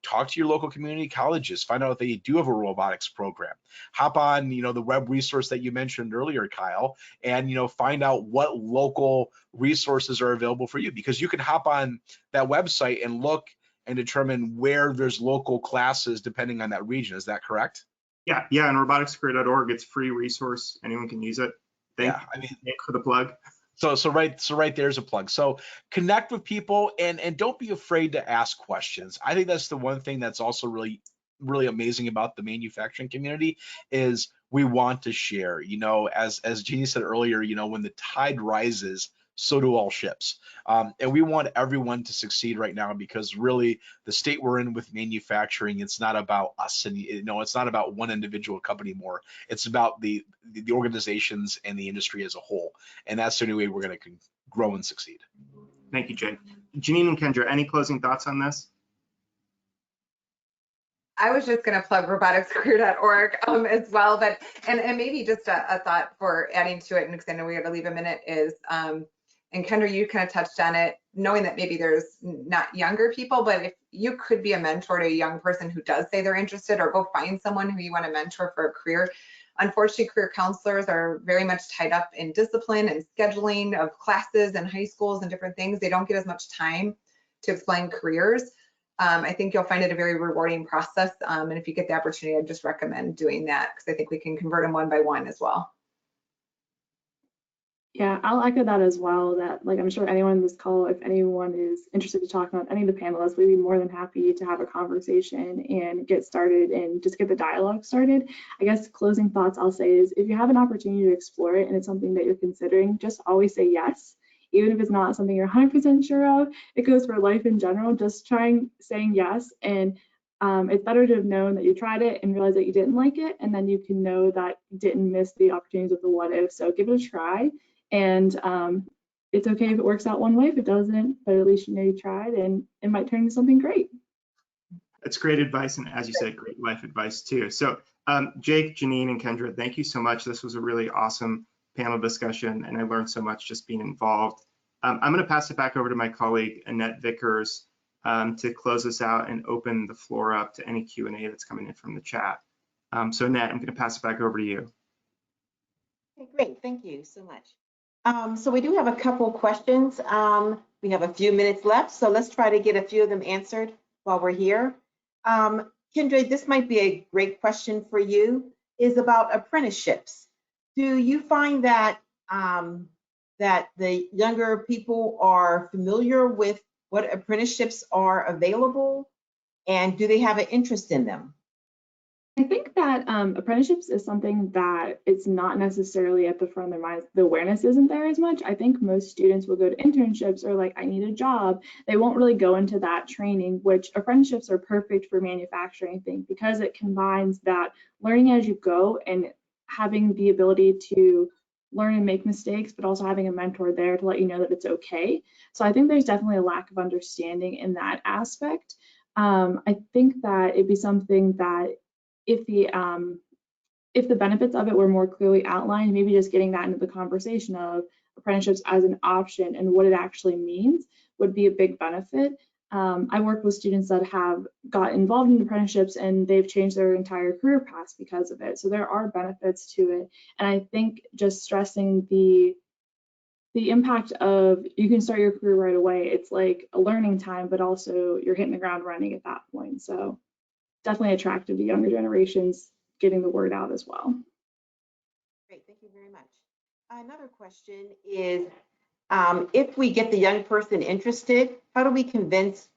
Speaker 1: talk to your local community colleges, find out if they do have a robotics program, hop on, the web resource that you mentioned earlier, Kyle, and, find out what local resources are available for you, because you can hop on that website and look and determine where there's local classes depending on that region. Is that correct?
Speaker 3: Yeah, and roboticscareer.org, it's a free Resource. Anyone can use it. Thank you for the plug.
Speaker 1: So right there's a plug. So connect with people and don't be afraid to ask questions. I think that's the one thing that's also really, really amazing about the manufacturing community is we want to share. As Jeannie said earlier, when the tide rises, so do all ships. And we want everyone to succeed right now, because really the state we're in with manufacturing, it's not about us, and it's not about one individual company more. It's about the organizations and the industry as a whole. And that's the only way we're going to grow and succeed.
Speaker 3: Thank you, Jake. Janine and Kendra, any closing thoughts on this?
Speaker 4: I was just going to plug roboticscareer.org as well, but and maybe just a thought for adding to it, and because I know we have to leave a minute, is And Kendra, you kind of touched on it, knowing that maybe there's not younger people, but if you could be a mentor to a young person who does say they're interested, or go find someone who you want to mentor for a career. Unfortunately, career counselors are very much tied up in discipline and scheduling of classes and high schools and different things. They don't get as much time to explain careers. I think you'll find it a very rewarding process. And if you get the opportunity, I'd just recommend doing that, because I think we can convert them one by one as well.
Speaker 5: Yeah, I'll echo that as well, that like I'm sure anyone in this call, if anyone is interested to talk about any of the panelists, we'd be more than happy to have a conversation and get started and just get the dialogue started. I guess closing thoughts I'll say is, if you have an opportunity to explore it and it's something that you're considering, just always say yes. Even if it's not something you're 100% sure of, it goes for life in general. Just saying yes, and it's better to have known that you tried it and realize that you didn't like it, and then you can know that you didn't miss the opportunities of the what if. So give it a try, and it's okay if it works out one way. If it doesn't, but at least you know you tried, and it might turn into something great.
Speaker 3: That's great advice, and as you said, great life advice too. So Jake, Janine, and Kendra, thank you so much. This was a really awesome panel discussion, and I learned so much just being involved. I'm going to pass it back over to my colleague, Annette Vickers, to close us out and open the floor up to any Q&A that's coming in from the chat. So Annette, I'm going to pass it back over to you.
Speaker 2: Okay, great. Thank you so much. So we do have a couple questions. We have a few minutes left, so let's try to get a few of them answered while we're here. Kendra, this might be a great question for you, is about apprenticeships. Do you find that that the younger people are familiar with what apprenticeships are available, and do they have an interest in them?
Speaker 5: I think that apprenticeships is something that it's not necessarily at the front of their minds. The awareness isn't there as much. I think most students will go to internships or like, I need a job. They won't really go into that training, which apprenticeships are perfect for manufacturing, I think, because it combines that learning as you go and having the ability to learn and make mistakes, but also having a mentor there to let you know that it's okay. So I think there's definitely a lack of understanding in that aspect. I think that it'd be something that if the benefits of it were more clearly outlined, maybe just getting that into the conversation of apprenticeships as an option and what it actually means would be a big benefit. I work with students that have got involved in apprenticeships and they've changed their entire career paths because of it. So there are benefits to it. And I think just stressing the impact of you can start your career right away. It's like a learning time, but also you're hitting the ground running at that point. So definitely attractive to younger generations, getting the word out as well.
Speaker 2: Great, thank you very much. Another question is, if we get the young person interested, how do we convince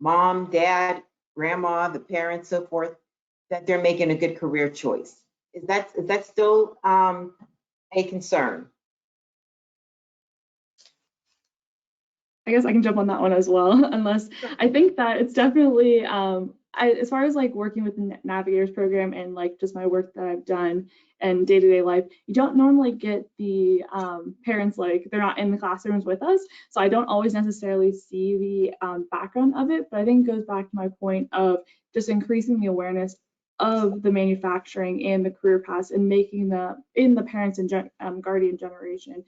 Speaker 2: mom, dad, grandma, the parents, so forth, that they're making a good career choice? Is that still a concern?
Speaker 5: I guess I can jump on that one as well, unless I think that it's definitely, as far as like working with the Navigators program and like just my work that I've done and day-to-day life, you don't normally get the parents, like they're not in the classrooms with us. So I don't always necessarily see the background of it, but I think it goes back to my point of just increasing the awareness of the manufacturing and the career paths and making the parents and guardian generation,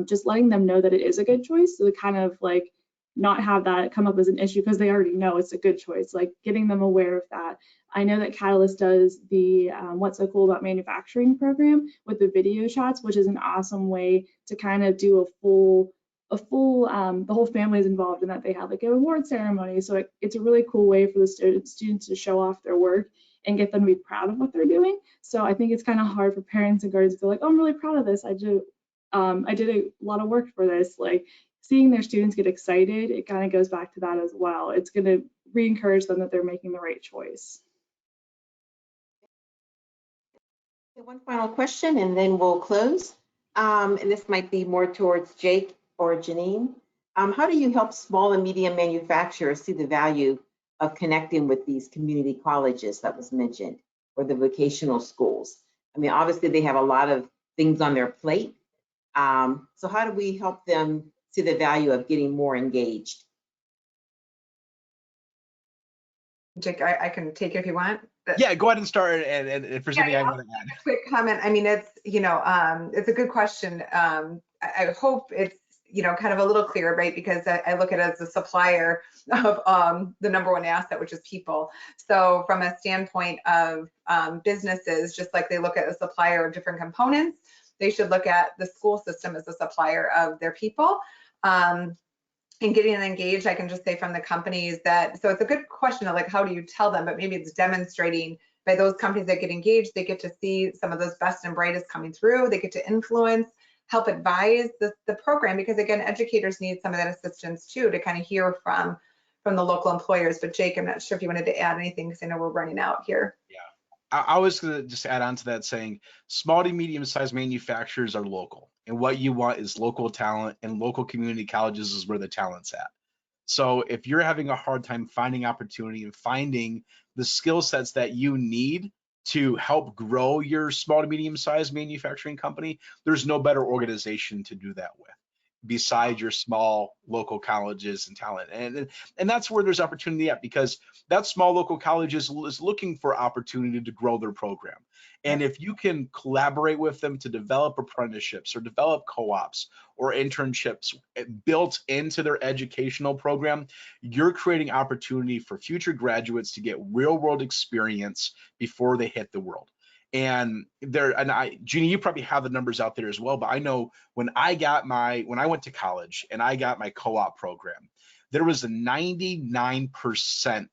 Speaker 5: just letting them know that it is a good choice. So to kind of like not have that come up as an issue because they already know it's a good choice, like getting them aware of that. I know that Catalyst does the What's So Cool About Manufacturing program with the video chats, which is an awesome way to kind of do the whole family is involved in that. They have like an award ceremony. So it's a really cool way for the students to show off their work and get them to be proud of what they're doing. So I think it's kind of hard for parents and guardians to feel like, oh, I'm really proud of this. I did a lot of work for this. Like seeing their students get excited, it kind of goes back to that as well. It's going to re-encourage them that they're making the right choice.
Speaker 2: One final question and then we'll close. And this might be more towards Jake or Janine. How do you help small and medium manufacturers see the value of connecting with these community colleges that was mentioned, or the vocational schools? I mean, obviously they have a lot of things on their plate. So how do we help them see the value of getting more engaged?
Speaker 4: Jake, I can take it if you want.
Speaker 1: Yeah, go ahead and start, and if there's anything I want to add.
Speaker 4: A quick comment. I mean, it's, it's a good question. I hope it's, kind of a little clearer, right? Because I look at it as a supplier of the number one asset, which is people. So from a standpoint of businesses, just like they look at a supplier of different components, they should look at the school system as a supplier of their people. And getting them engaged, I can just say from the companies that, so it's a good question of like, how do you tell them? But maybe it's demonstrating by those companies that get engaged, they get to see some of those best and brightest coming through. They get to influence, help advise the program, because again, educators need some of that assistance too, to kind of hear from the local employers. But Jake, I'm not sure if you wanted to add anything, because I know we're running out here.
Speaker 1: Yeah. I was going to just add on to that, saying small to medium-sized manufacturers are local, and what you want is local talent, and local community colleges is where the talent's at. So if you're having a hard time finding opportunity and finding the skill sets that you need to help grow your small to medium-sized manufacturing company, there's no better organization to do that with besides your small local colleges and talent. And that's where there's opportunity at, because that small local college is looking for opportunity to grow their program. And if you can collaborate with them to develop apprenticeships or develop co-ops or internships built into their educational program, you're creating opportunity for future graduates to get real world experience before they hit the world. And Jeannie, you probably have the numbers out there as well, but I know when I went to college and I got my co-op program, there was a 99%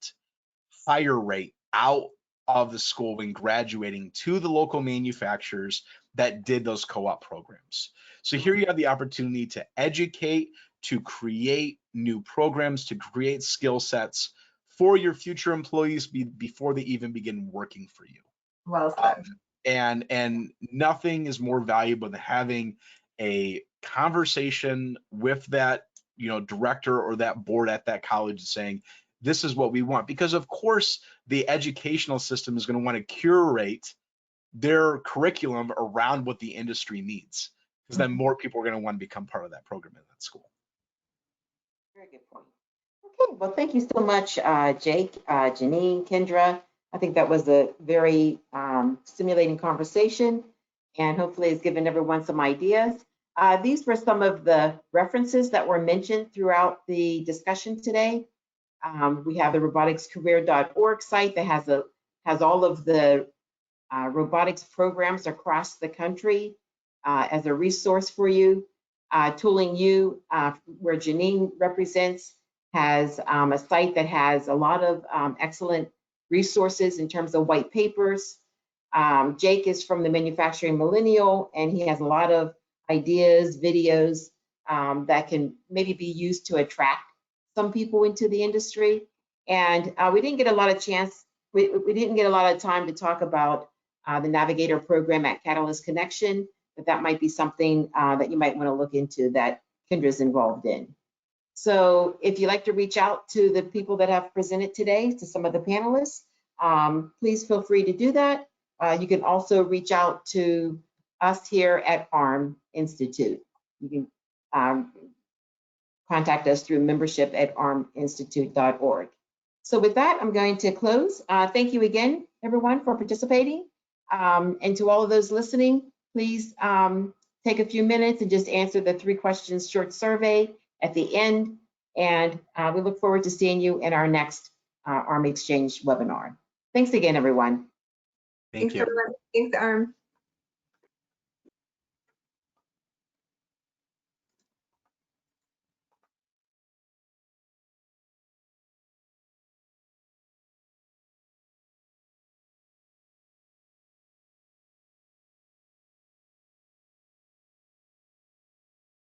Speaker 1: hire rate out of the school when graduating to the local manufacturers that did those co-op programs. So here you have the opportunity to educate, to create new programs, to create skill sets for your future employees before they even begin working for you.
Speaker 4: Well said.
Speaker 1: And nothing is more valuable than having a conversation with that director or that board at that college saying, this is what we want. Because of course the educational system is going to want to curate their curriculum around what the industry needs, because then more people are going to want to become part of that program in that school.
Speaker 2: Very good point. Okay, well, thank you so much, Jake, Janine, Kendra. I think that was a very stimulating conversation, and hopefully it's given everyone some ideas. These were some of the references that were mentioned throughout the discussion today. We have the roboticscareer.org site that has all of the robotics programs across the country as a resource for you. Tooling U, where Janine represents, has a site that has a lot of excellent resources in terms of white papers. Jake is from the Manufacturing Millennial, and he has a lot of ideas, videos that can maybe be used to attract some people into the industry. And we didn't get a lot of we didn't get a lot of time to talk about the Navigator program at Catalyst Connection, but that might be something that you might want to look into that Kendra's involved in. So if you'd like to reach out to the people that have presented today, to some of the panelists, please feel free to do that. You can also reach out to us here at ARM Institute. You can contact us through membership@arminstitute.org. So with that, I'm going to close. Thank you again, everyone, for participating. And to all of those listening, please take a few minutes and just answer the 3 questions short survey at the end. And we look forward to seeing you in our next ARM Exchange webinar. Thanks again, everyone.
Speaker 1: Thank you.
Speaker 4: Everyone. Thanks, ARM.